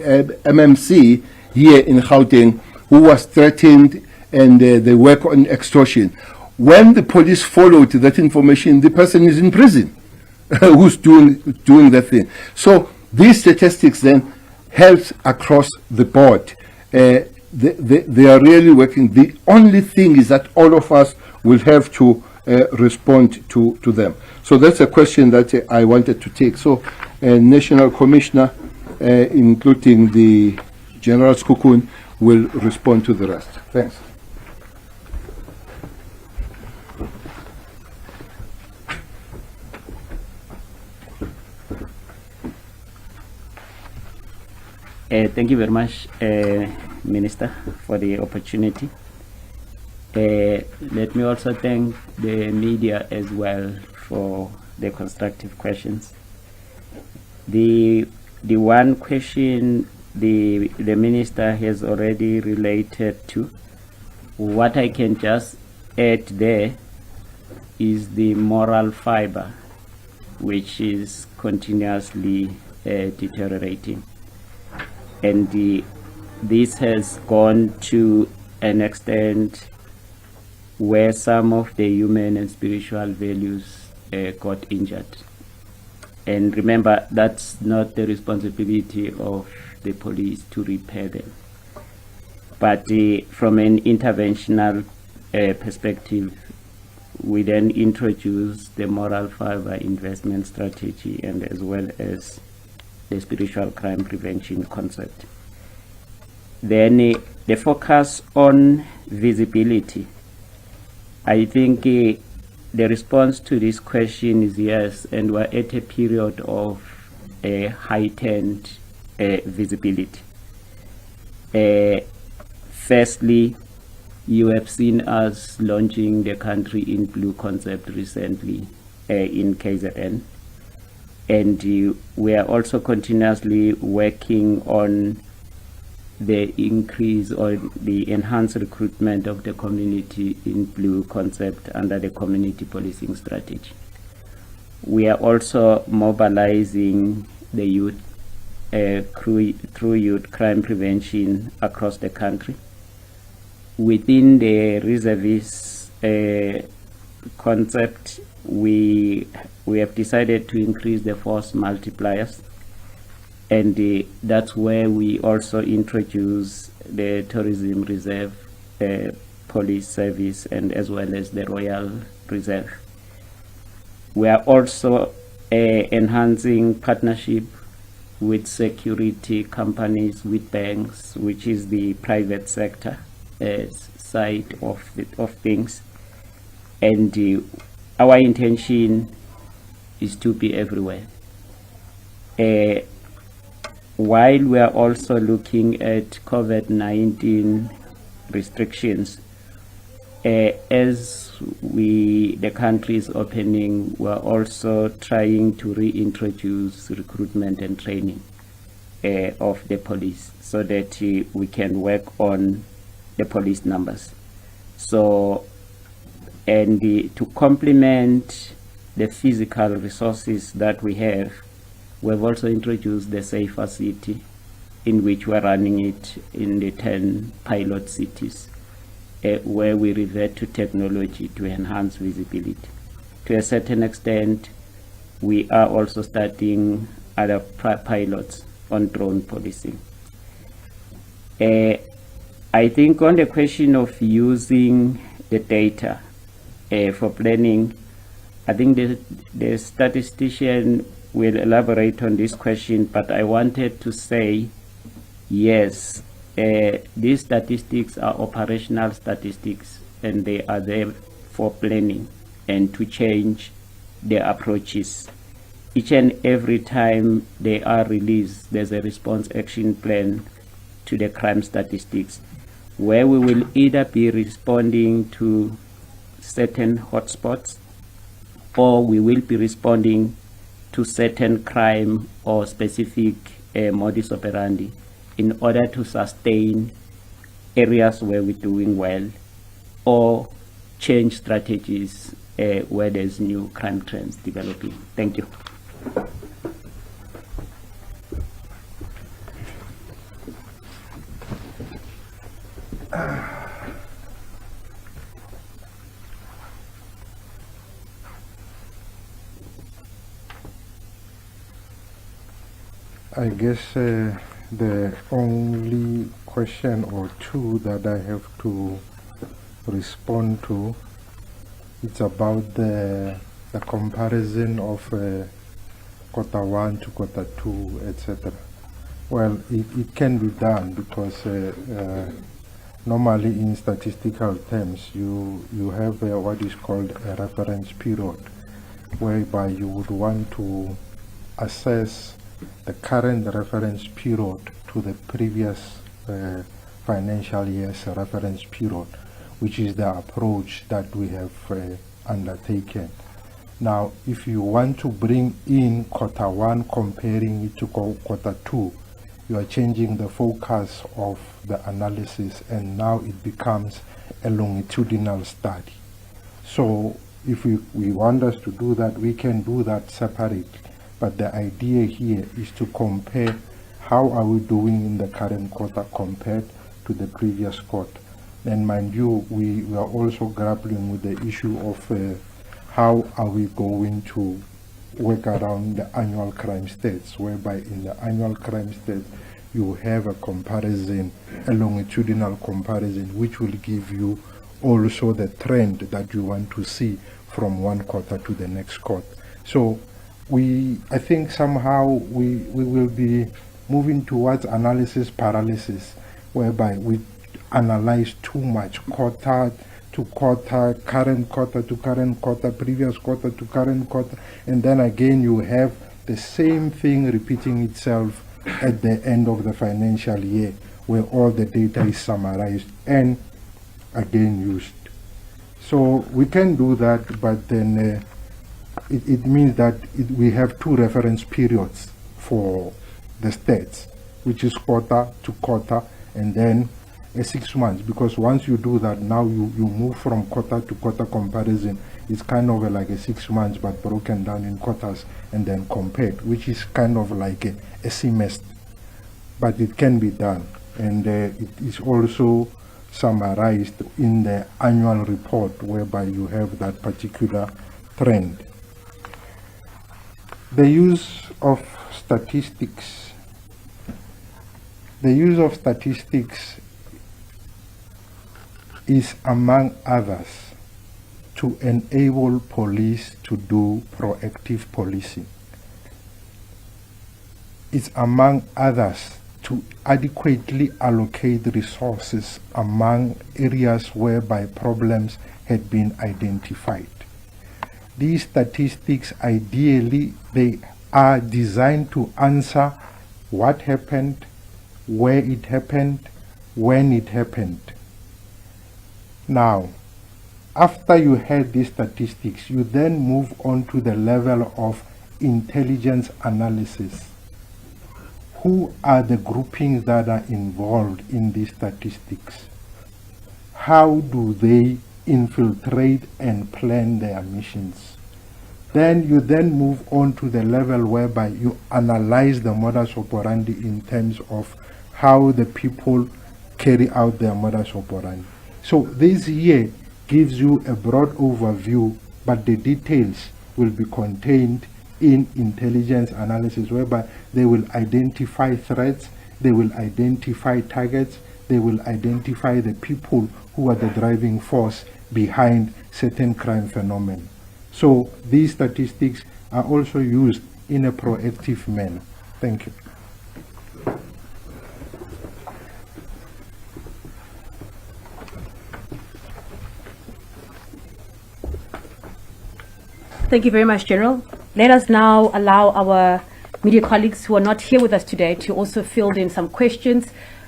here in Gauteng who was threatened, and they work on extortion. When the police followed that information, the person is in prison who's doing that thing. So these statistics then helps across the board. They are really working. The only thing is that all of us will have to respond to them. So that's a question that I wanted to take. So, National Commissioner, including the General Skukun, will respond to the rest. Thanks. Thank you very much, Minister, for the opportunity. Let me also thank the media as well for the constructive questions. The one question the Minister has already related to, what I can just add there is the moral fiber, which is continuously deteriorating. And this has gone to an extent where some of the human and spiritual values got injured. And remember, that's not the responsibility of the police to repair them. But from an interventional perspective, we then introduce the moral fiber investment strategy and as well as the spiritual crime prevention concept. Then the focus on visibility. I think the response to this question is yes, and we're at a period of heightened visibility. Firstly, you have seen us launching the Country in Blue concept recently in KZN. And we are also continuously working on the increase or the enhanced recruitment of the Community in Blue concept under the community policing strategy. We are also mobilizing the youth through youth crime prevention across the country. Within the reservist concept, we have decided to increase the force multipliers, and that's where we also introduce the tourism reserve police service and as well as the Royal Reserve. We are also enhancing partnership with security companies, with banks, which is the private sector side of things. And our intention is to be everywhere. While we are also looking at COVID-19 restrictions, as the country is opening, we're also trying to reintroduce recruitment and training of the police so that we can work on the police numbers. So, and to complement the physical resources that we have, we've also introduced the Safer City, in which we're running it in the 10 pilot cities, where we revert to technology to enhance visibility. To a certain extent, we are also starting other pilots on drone policing. I think on the question of using the data for planning, I think the statistician will elaborate on this question, but I wanted to say, yes, these statistics are operational statistics, and they are there for planning and to change the approaches. Each and every time they are released, there's a response action plan to the crime statistics, where we will either be responding to certain hotspots, or we will be responding to certain crime or specific modus operandi in order to sustain areas where we're doing well, or change strategies where there's new crime trends developing. Thank you. I guess the only question or two that I have to respond to It's about the comparison of quarter 1 to quarter 2, etc. Well, it can be done because normally in statistical terms you have what is called a reference period, whereby you would want to assess the current reference period to the previous financial year's reference period, which is the approach that we have undertaken. Now, if you want to bring in quarter 1 comparing it to quarter 2, you are changing the focus of the analysis, and now it becomes a longitudinal study. So if we want us to do that, we can do that separately. But the idea here is to compare how are we doing in the current quarter compared to the previous quarter. And mind you, we are also grappling with the issue of how are we going to work around the annual crime stats, whereby in the annual crime stats you have a comparison, a longitudinal comparison, which will give you also the trend that you want to see from one quarter to the next quarter. So I think somehow we will be moving towards analysis paralysis, whereby we analyze too much quarter to quarter, current quarter to current quarter, previous quarter to current quarter, and then again you have the same thing repeating itself at the end of the financial year, where all the data is summarized and again used. So we can do that, but then it means that we have 2 reference periods for the stats, which is quarter to quarter and then 6 months, because once you do that, now you move from quarter to quarter comparison. It's kind of like a 6 months but broken down in quarters and then compared, which is kind of like a semester. But it can be done, and it is also summarized in the annual report, whereby you have that particular trend. The use of statistics. The use of statistics is, among others, to enable police to do proactive policing. It's, among others, to adequately allocate resources among areas whereby problems had been identified. These statistics, ideally, they are designed to answer what happened, where it happened, when it happened. Now, after you had these statistics, you then move on to the level of intelligence analysis. Who are the groupings that are involved in these statistics? How do they infiltrate and plan their missions? Then you move on to the level whereby you analyze the modus operandi in terms of how the people carry out their modus operandi. So this here gives you a broad overview, but the details will be contained in intelligence analysis, whereby they will identify threats, they will identify targets, they will identify the people who are the driving force behind certain crime phenomena. So these statistics are also used in a proactive manner. Thank you. Thank you very much, General. Let us now allow our media colleagues who are not here with us today to also field in some questions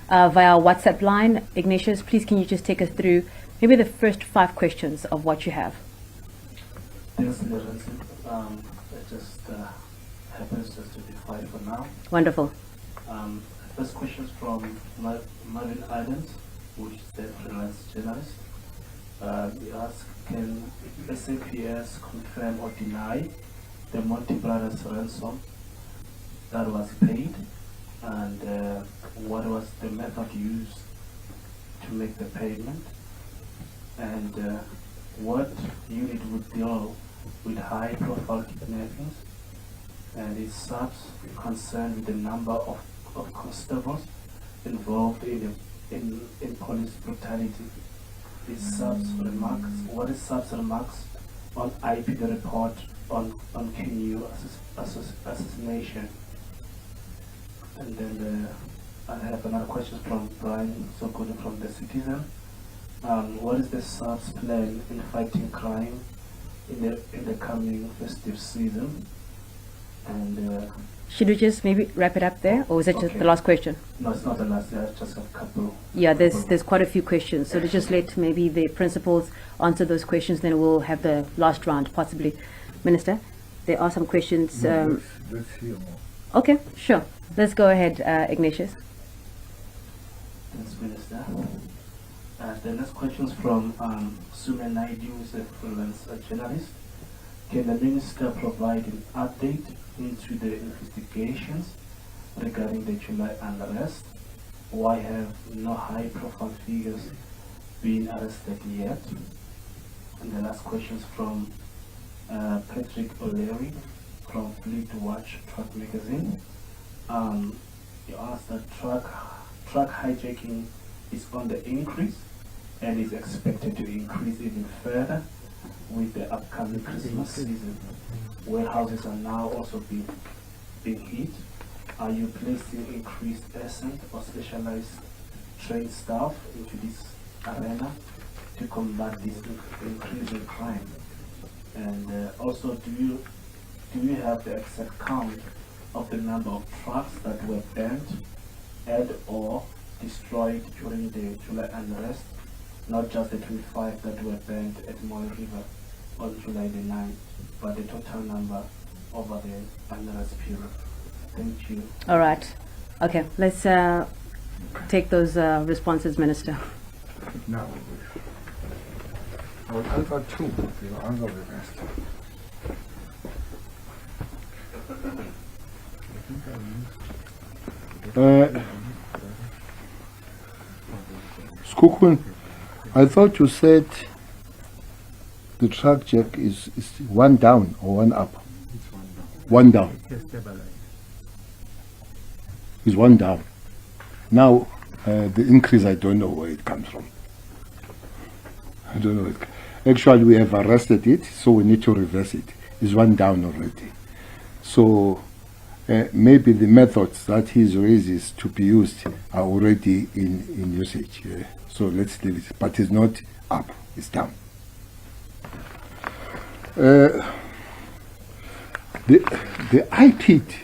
via our WhatsApp line. Ignatius, please can you just take us through maybe the first 5 questions of what you have? Yes, it just happens just to be 5 for now. Wonderful. First question is from Marvin Islands, which is the freelance journalist. He asks, can SAPS confirm or deny the Monty Brothers ransom that was paid, and what was the method used to make the payment, and what unit would deal with high-profile kidnappings, and is SAPS concerned with the number of constables involved in police brutality? What is SAPS remarks on IP the report on KNU assassination. And then I have another question from Brian Sokoto from The Citizen. What is the SARS plan in fighting crime in the coming festive season? And Should we just maybe wrap it up there, or is it just Okay. the last question? no, it's not the last. I just have a couple. Yeah, there's quite a few questions, so to just let maybe the principals answer those questions, then we'll have the last round, possibly. Minister, there are some questions. Let's hear more. Okay, sure. Let's go ahead, Ignatius. Thanks, Minister. The next question is from Sumer Naidu, who is a freelance journalist. Can the Minister provide an update into the investigations regarding the July unrest? Why have no high-profile figures been arrested yet? And the last question is from Patrick O'Leary from Fleet Watch Truck Magazine. You asked that truck hijacking is on the increase and is expected to increase even further with the upcoming Christmas season. Warehouses are now also being hit. Are you placing increased percent or specialized trained staff into this arena to combat this increasing crime? And also, do you have the exact count of the number of trucks that were burnt and or destroyed during the July unrest, not just the 25 that were burnt at Moy River on July the 9th, but the total number over the unrest period? Thank you. All right. Okay, let's take those responses, Minister. Now, I will answer two. You will answer the rest. Skukun, I thought you said the truck jack is one down or one up? One down. Is one down. Now, the increase, I don't know where it comes from. I don't know. Actually, we have arrested it, so we need to reverse it. It's one down already. So maybe the methods that he raises to be used are already in usage. So let's leave it. But it's not up, it's down. The IPID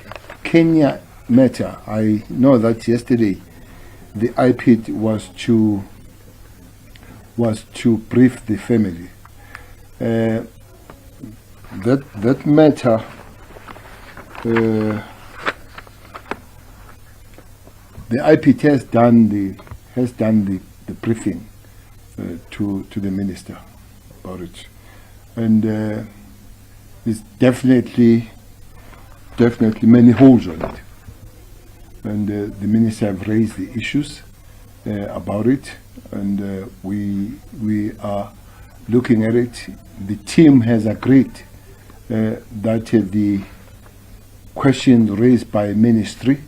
Kenya matter, I know that yesterday the IPID was to brief the family. That matter the IPID has done the briefing to the minister about it, and there's definitely many holes on it, and the minister have raised the issues about it, and we are looking at it. The team has agreed that the questions raised by ministry,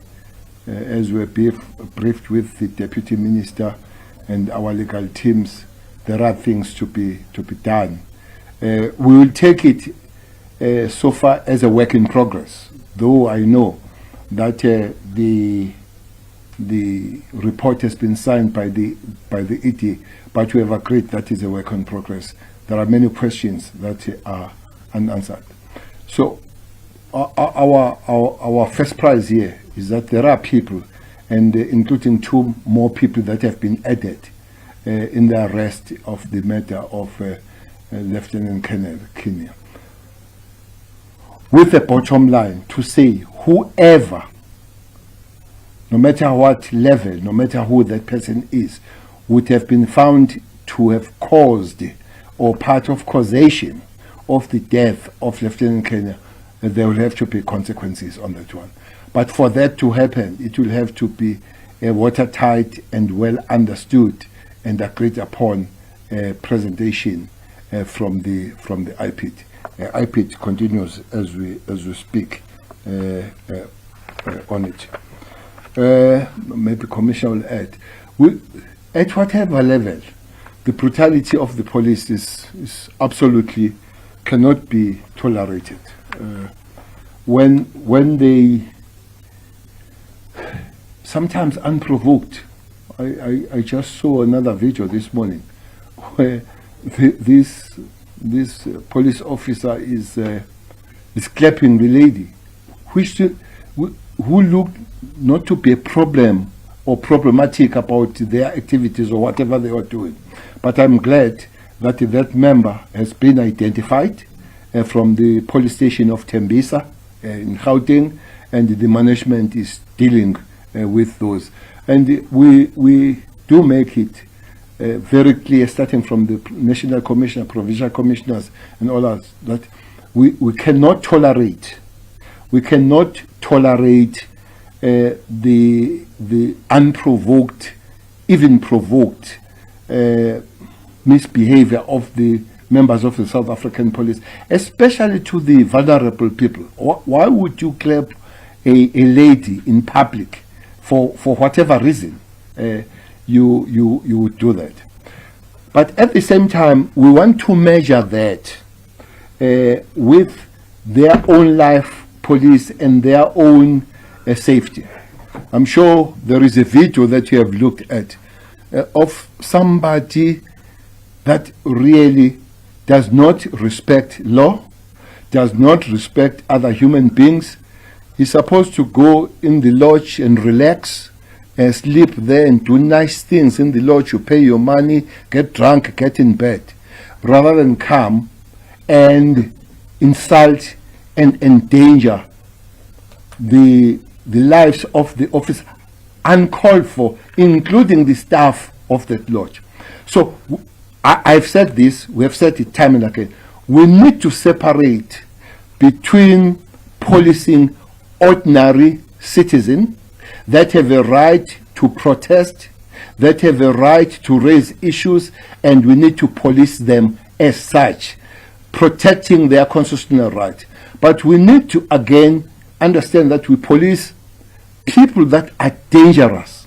as we briefed with the deputy minister and our legal teams, there are things to be done. We will take it so far as a work in progress, though I know that the report has been signed by the ED, but we have agreed that is a work in progress. There are many questions that are unanswered. So our first prize here is that there are people, and including two more people that have been added in the arrest of the matter of Lieutenant Colonel Kenya. With the bottom line to say whoever, no matter what level, no matter who that person is, would have been found to have caused or part of causation of the death of Lieutenant Kenya, there will have to be consequences on that one. But for that to happen, it will have to be a watertight and well understood and agreed upon presentation from the IPID. IPID continues as we speak on it. Maybe Commissioner will add. At whatever level, the brutality of the police is absolutely cannot be tolerated. When they, sometimes unprovoked, I just saw another video this morning where this police officer is clapping the lady, who looked not to be a problem or problematic about their activities or whatever they were doing. But I'm glad that that member has been identified from the police station of Tembisa in Gauteng, and the management is dealing with those. And we do make it very clear, starting from the national commissioner, provincial commissioners, and all that, that we cannot tolerate. We cannot tolerate the unprovoked, even provoked misbehavior of the members of the South African police, especially to the vulnerable people. Why would you clap a lady in public for whatever reason? You would do that. But at the same time, we want to measure that with their own life police and their own safety. I'm sure there is a video that you have looked at of somebody that really does not respect law, does not respect other human beings. He's supposed to go in the lodge and relax, sleep there and do nice things in the lodge. You pay your money, get drunk, get in bed, rather than come and insult and endanger the lives of the officer, uncalled for, including the staff of that lodge. So I've said this, we have said it time and again. We need to separate between policing ordinary citizens that have a right to protest, that have a right to raise issues, and we need to police them as such, protecting their constitutional right. But we need to again understand that we police people that are dangerous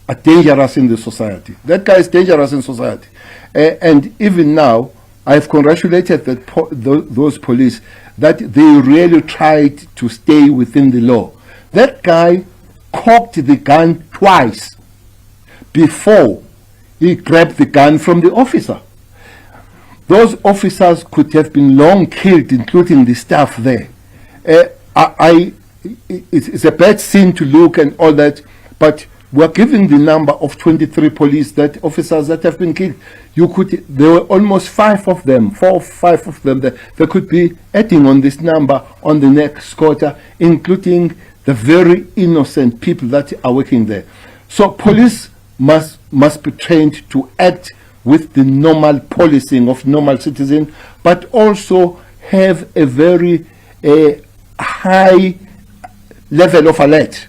in the society. That guy is dangerous in society. And even now, I've congratulated those police that they really tried to stay within the law. That guy cocked the gun twice before he grabbed the gun from the officer. Those officers could have been long killed, including the staff there. It's a bad scene to look and all that, but we're giving the number of 23 police officers that have been killed. There were almost 5 of them, 4 or 5 of them. They could be adding on this number on the next quarter, including the very innocent people that are working there. So police must be trained to act with the normal policing of normal citizens, but also have a very high level of alert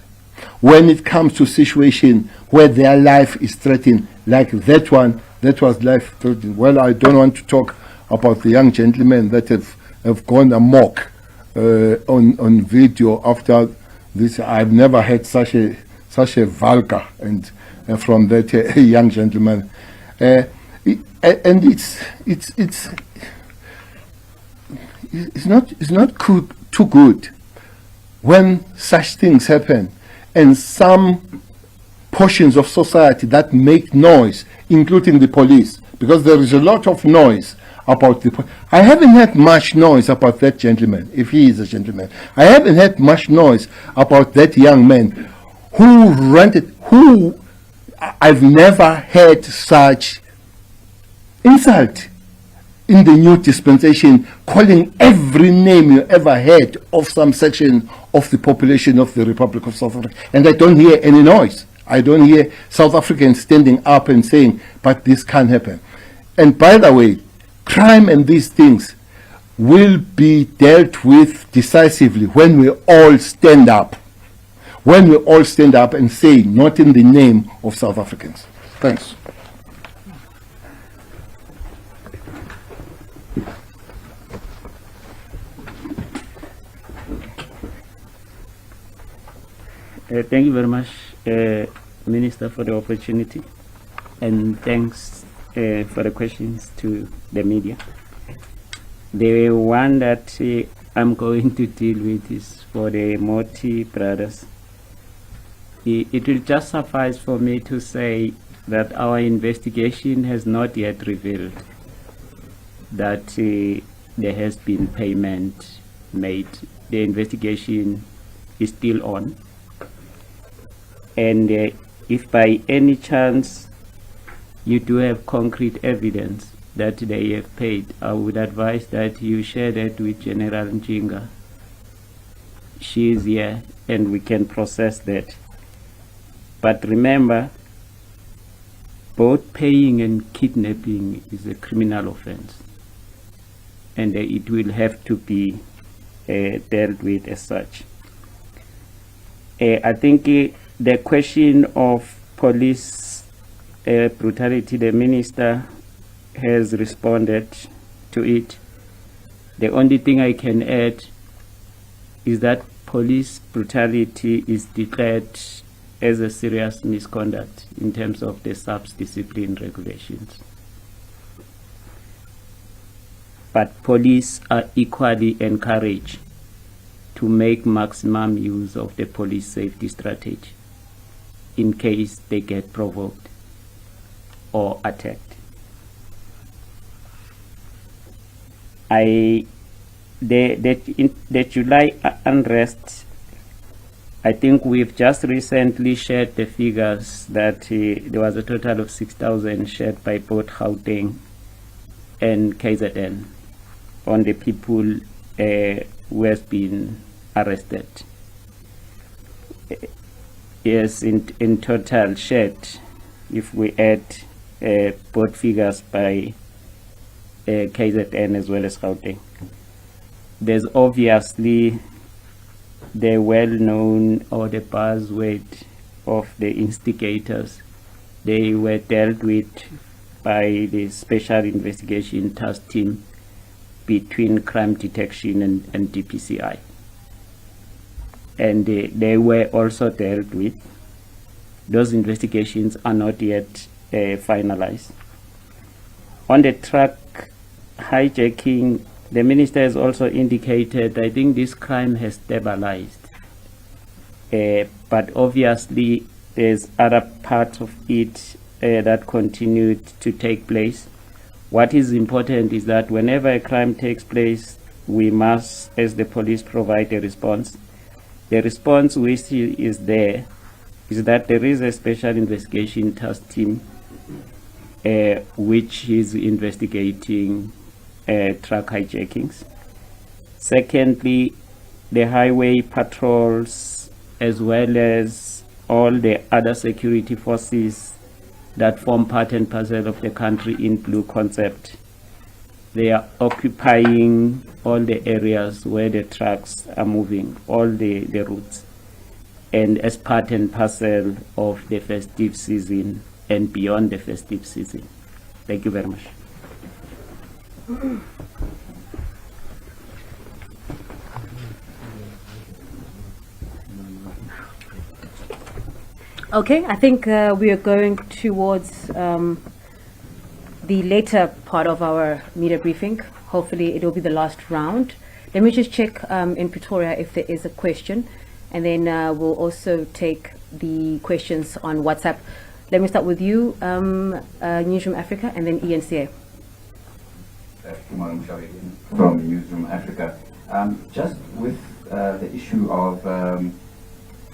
when it comes to situation where their life is threatened, like that one that was life threatening. Well, I don't want to talk about the young gentlemen that have gone amok on video after this. I've never had such a vulgar and from that young gentleman, and it's not too good when such things happen, and some portions of society that make noise, including the police, because there is a lot of noise about the police. I haven't had much noise about that gentleman, if he is a gentleman. I haven't had much noise about that young man who ranted, I've never had such insult in the new dispensation, calling every name you ever heard of some section of the population of the Republic of South Africa. And I don't hear any noise. I don't hear South Africans standing up and saying, but this can't happen. And by the way, crime and these things will be dealt with decisively when we all stand up. When we all stand up and say, not in the name of South Africans. Thanks. Thank you very much, Minister, for the opportunity, and thanks for the questions to the media. The one that I'm going to deal with is for the Moti brothers. It will just suffice for me to say that our investigation has not yet revealed that there has been payment made. The investigation is still on. And if by any chance you do have concrete evidence that they have paid, I would advise that you share that with General Njinga. She is here and we can process that. But remember, both paying and kidnapping is a criminal offense, and it will have to be dealt with as such. I think the question of police brutality, the minister has responded to it. The only thing I can add is that police brutality is declared as a serious misconduct in terms of the SAPS discipline regulations. But police are equally encouraged to make maximum use of the police safety strategy in case they get provoked or attacked. The July unrest, I think we've just recently shared the figures that there was a total of 6,000 shared by both Gauteng and KZN on the people who has been arrested. Yes, in total shared, if we add both figures by KZN as well as Gauteng. There's obviously the well-known or the buzzword of the instigators. They were dealt with by the Special Investigation Task Team between Crime Detection and DPCI. And they were also dealt with. Those investigations are not yet finalized. On the truck hijacking, the minister has also indicated, I think this crime has stabilized. But obviously, there's other parts of it that continued to take place. What is important is that whenever a crime takes place, we must, as the police, provide a response. The response which is there is that there is a special investigation task team which is investigating truck hijackings. Secondly, the highway patrols as well as all the other security forces that form part and parcel of the country in blue concept. They are occupying all the areas where the trucks are moving, all the routes, and as part and parcel of the festive season and beyond the festive season. Thank you very much. Okay, I think we are going towards the later part of our media briefing. Hopefully it will be the last round. Let me just check in Pretoria if there is a question, and then we'll also take the questions on WhatsApp. Let me start with you, Newsroom Africa, and then ENCA. From Newsroom Africa. Just with the issue of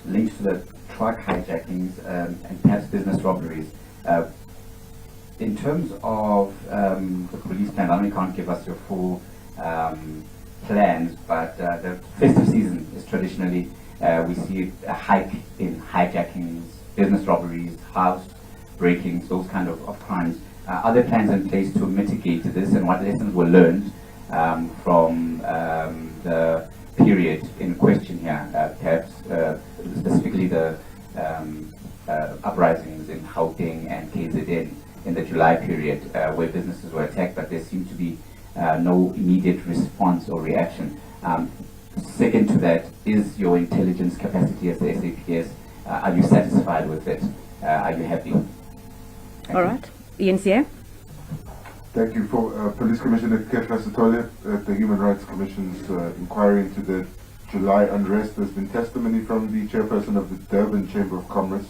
links to the truck hijackings and perhaps business robberies, in terms of the police plan, I know you can't give us your full plans, but the festive season is traditionally, we see a hike in hijackings, business robberies, house breakings, those kind of crimes. Are there plans in place to mitigate this, and what lessons were learned from the period in question here, perhaps specifically the uprisings in Gauteng and KZN in the July period where businesses were attacked, but there seemed to be no immediate response or reaction. Second to that, is your intelligence capacity as the SAPS, are you satisfied with it? Are you happy? All right. ENCA? Thank you. For Police Commissioner Kefla Sitole at the Human Rights Commission's inquiry into the July unrest. There's been testimony from the chairperson of the Durban Chamber of Commerce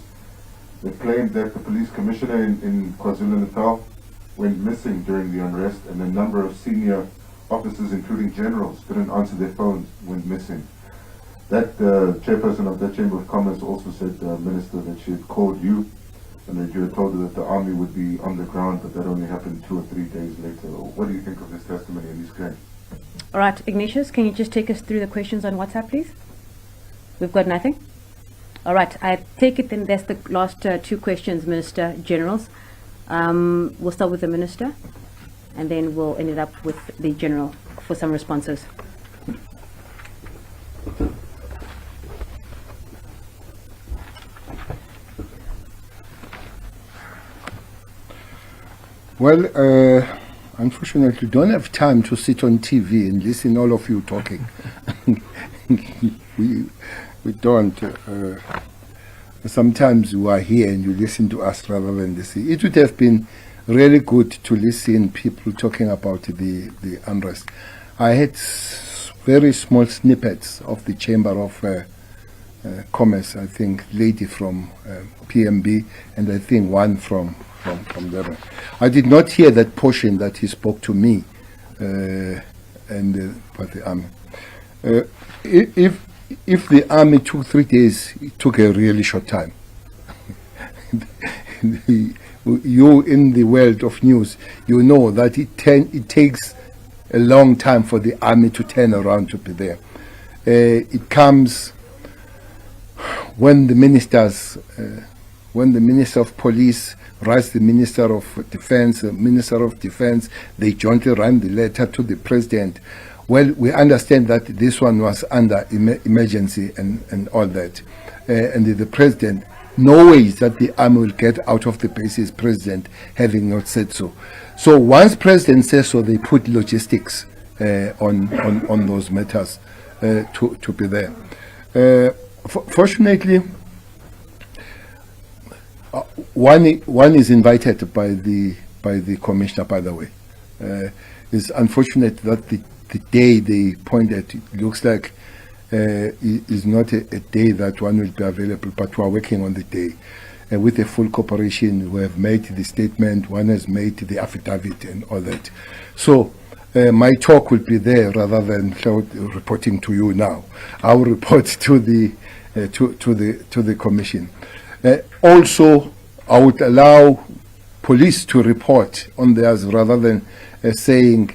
that claimed that the police commissioner in KwaZulu-Natal went missing during the unrest, and a number of senior officers, including generals, didn't answer their phones, went missing. That chairperson of that Chamber of Commerce also said, Minister, that she had called you and that you had told her that the army would be on the ground, but that only happened 2 or 3 days later. What do you think of this testimony and these claims? All right, Ignatius, can you just take us through the questions on WhatsApp, please? We've got nothing? All right, I take it then that's the last 2 questions, Minister Generals. We'll start with the Minister, and then we'll end it up with the General for some responses. Well, unfortunately, don't have time to sit on TV and listen all of you talking. we don't. Sometimes you are here and you listen to us rather than listen. It would have been really good to listen people talking about the unrest. I had very small snippets of the Chamber of Commerce, I think lady from PMB, and I think one from Durban. I did not hear that portion that he spoke to me about the army. If the army took 3 days, it took a really short time. You in the world of news, you know that it takes a long time for the army to turn around to be there. It comes when the ministers, when the Minister of Police writes the Minister of Defense, they jointly write the letter to the President. Well, we understand that this one was under emergency and all that. And the President, no ways that the army will get out of the bases, President having not said so. So once President says so, they put logistics on those matters to be there. Fortunately, one is invited by the commissioner, by the way. It's unfortunate that the day they pointed, it looks like is not a day that one will be available, but we are working on the day. With a full cooperation, we have made the statement, one has made the affidavit and all that. So my talk will be there rather than reporting to you now. I will report to the commission. Also, I would allow police to report on theirs rather than saying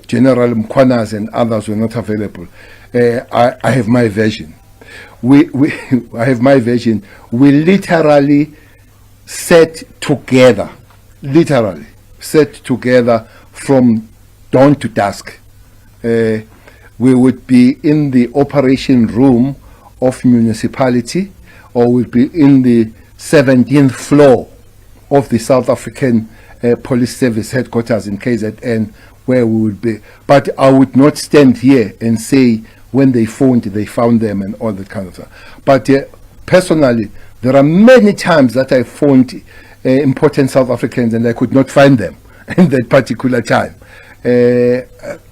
General Mkwanas and others were not available. I have my version. I have my version. We literally sat together from dawn to dusk. We would be in the operation room of municipality, or we'll be in the 17th floor of the South African Police Service headquarters in KZN, where we would be. But I would not stand here and say when they phoned, they found them and all that kind of stuff. But personally, there are many times that I phoned important South Africans and I could not find them in that particular time.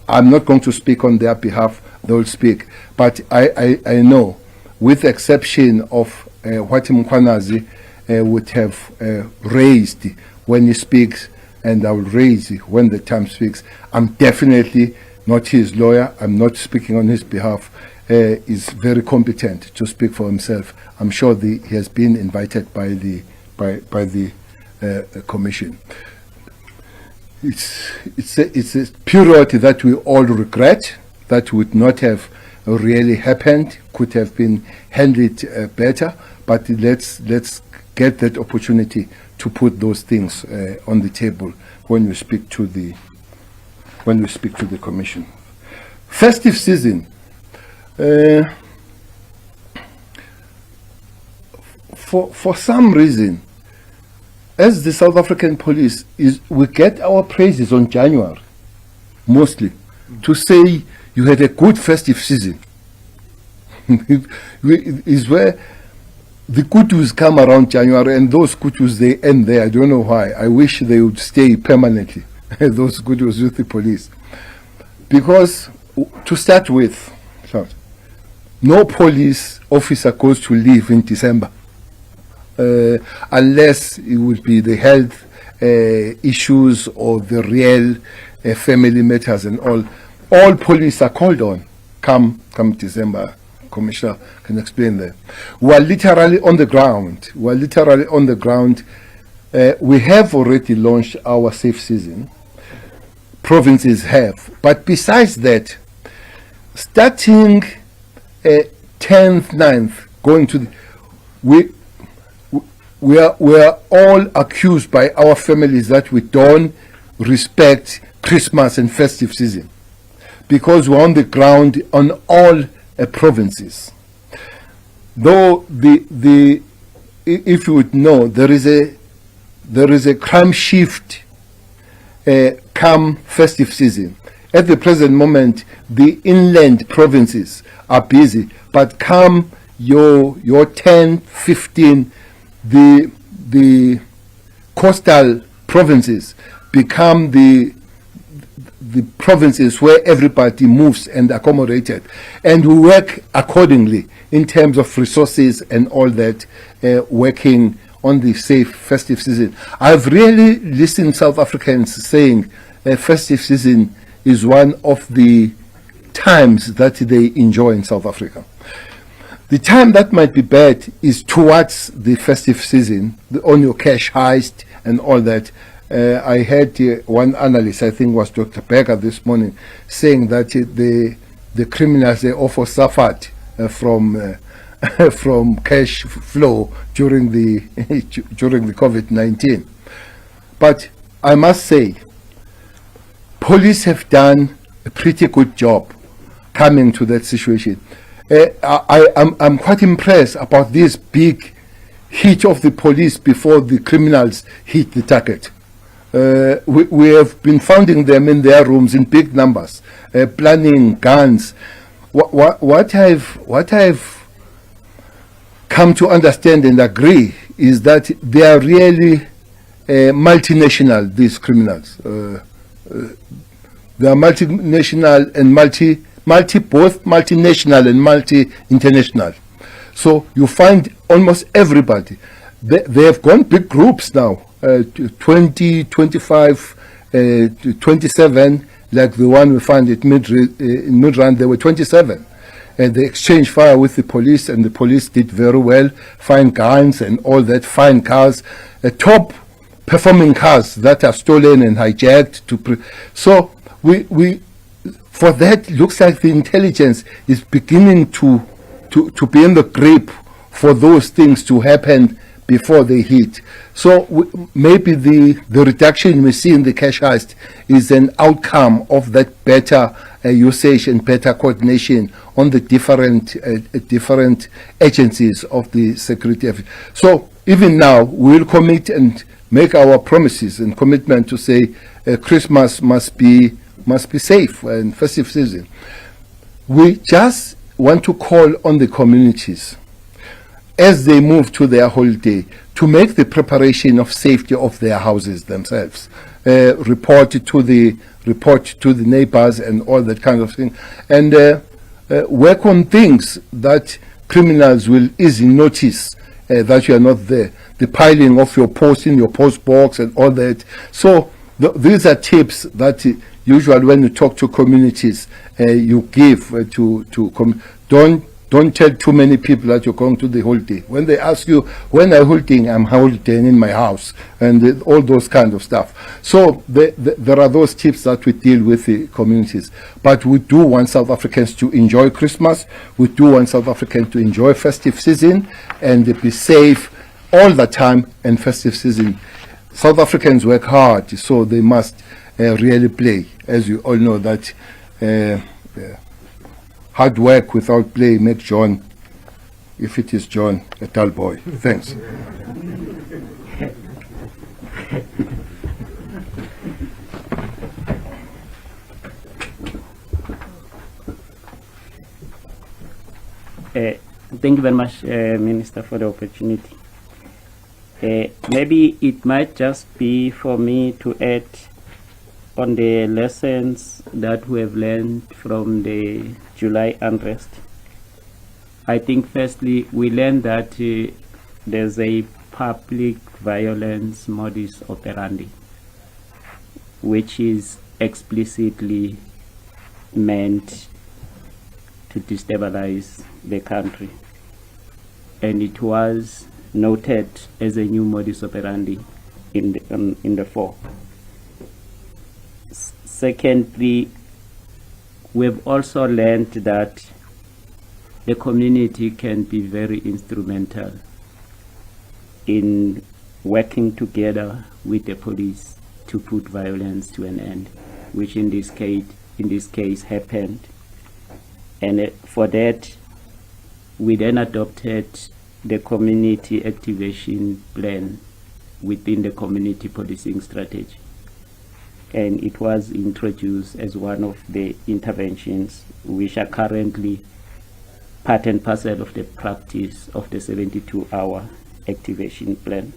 I'm not going to speak on their behalf, they'll speak. But I know, with the exception of what Mkwanazi would have raised when he speaks, and I will raise when the time speaks. I'm definitely not his lawyer. I'm not speaking on his behalf. He's very competent to speak for himself. I'm sure he has been invited by the commission. It's a period that we all regret, that would not have really happened, could have been handled better. But let's get that opportunity to put those things on the table when we speak to the commission. Festive season. For some reason, as the South African police, we get our praises on January, mostly, to say you had a good festive season. Is where the kutus come around January, and those kutus, they end there. I don't know why. I wish they would stay permanently, those kutus with the police. Because, to start with, no police officer goes to leave in December, unless it would be the health issues or the real family matters and all. All police are called on come December. Commissioner can explain that. We are literally on the ground. We are literally on the ground. We have already launched our safe season. Provinces have. But besides that, starting 10th, 9th, going to we are all accused by our families that we don't respect Christmas and festive season, because we're on the ground on all provinces. Though if you would know, there is a crime shift come festive season. At the present moment, the inland provinces are busy, but come your 10, 15, the coastal provinces become the provinces where everybody moves and accommodated, and we work accordingly in terms of resources and all that, working on the safe festive season. I've really listened to South Africans saying festive season is one of the times that they enjoy in South Africa. The time that might be bad is towards the festive season, on your cash heist and all that. I heard one analyst, I think was Dr. Becker this morning, saying that the criminals, they also suffered from cash flow during the COVID-19. But I must say, police have done a pretty good job coming to that situation. I'm quite impressed about this big hit of the police before the criminals hit the target. We have been finding them in their rooms in big numbers, planning guns. What I've come to understand and agree is that they are really multinational, these criminals. They are multinational and both multinational and multi-international. So you find almost everybody. They have gone big groups now, 20, 25, 27, like the one we find at in Midrand, there were 27. And they exchanged fire with the police, and the police did very well, find guns and all that, find cars, top performing cars that are stolen and hijacked. So we for that, looks like the intelligence is beginning to be in the grip for those things to happen before they hit. So maybe the reduction we see in the cash heist is an outcome of that better usage and better coordination on the different agencies of the security. So even now, we'll commit and make our promises and commitment to say Christmas must be safe and festive season. We just want to call on the communities as they move to their holiday to make the preparation of safety of their houses themselves, report to the neighbors and all that kind of thing, and work on things that criminals will easily notice that you are not there. The piling of your post in your post box and all that. So these are tips that usually when you talk to communities, you give don't tell too many people that you're going to the holiday. When they ask you, when I'm holidaying, I'm holidaying in my house, and all those kind of stuff. So there are those tips that we deal with the communities. But we do want South Africans to enjoy Christmas. We do want South Africans to enjoy festive season and be safe all the time in festive season. South Africans work hard, so they must really play. As you all know that hard work without play makes John, if it is John, a dull boy. Thanks. Thank you very much, Minister, for the opportunity. Maybe it might just be for me to add on the lessons that we have learned from the July unrest. I think firstly, we learned that there's a public violence modus operandi, which is explicitly meant to destabilize the country. And it was noted as a new modus operandi in the fall. Secondly, we've also learned that the community can be very instrumental in working together with the police to put violence to an end, which in this case happened. And for that, we then adopted the community activation plan within the community policing strategy. And it was introduced as one of the interventions which are currently part and parcel of the practice of the 72-hour activation plan.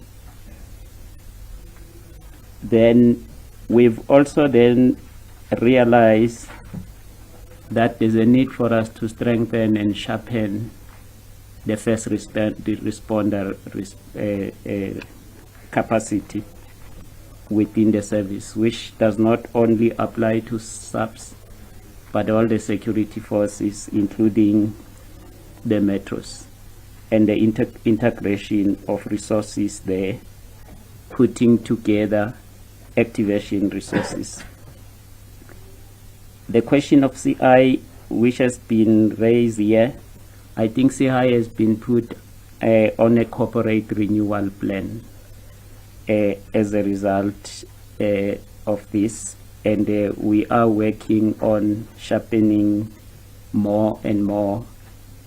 Then we've also then realized that there's a need for us to strengthen and sharpen the first responder capacity within the service, which does not only apply to SAPs, but all the security forces, including the metros, and the integration of resources there, putting together activation resources. The question of CI, which has been raised here, I think CI has been put on a corporate renewal plan as a result of this, and we are working on sharpening more and more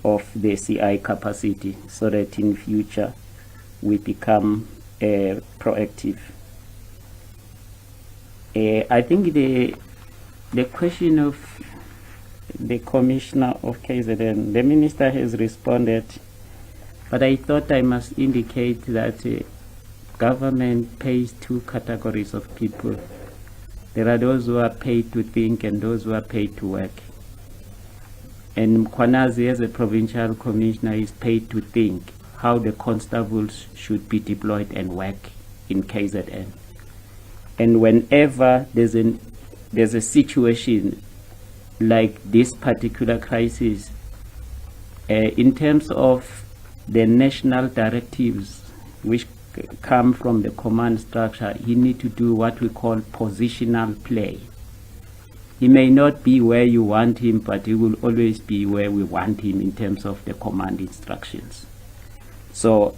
of the CI capacity so that in future we become proactive. I think the question of the Commissioner of KZN, the Minister has responded, but I thought I must indicate that government pays two categories of people. There are those who are paid to think and those who are paid to work. And Mkwanazi, as a provincial commissioner, is paid to think how the constables should be deployed and work in KZN. And whenever there's a situation like this particular crisis, in terms of the national directives which come from the command structure, you need to do what we call positional play. He may not be where you want him, but he will always be where we want him in terms of the command instructions. So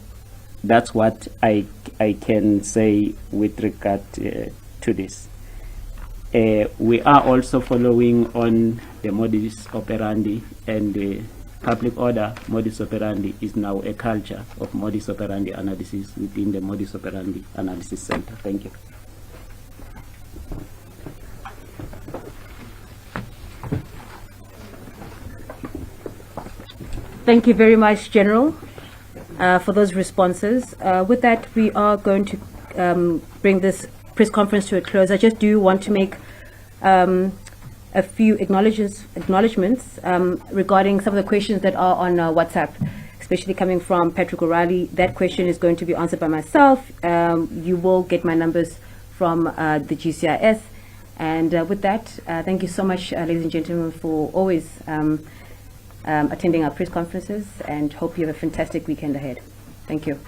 that's what I can say with regard to this. We are also following on the modus operandi, and the public order modus operandi is now a culture of modus operandi analysis within the modus operandi analysis center. Thank you. Thank you very much, General, for those responses. With that, we are going to bring this press conference to a close. I just do want to make a few acknowledgements regarding some of the questions that are on WhatsApp, especially coming from Patrick O'Reilly. That question is going to be answered by myself. You will get my numbers from the GCIS. And with that, thank you so much, ladies and gentlemen, for always attending our press conferences, and hope you have a fantastic weekend ahead. Thank you.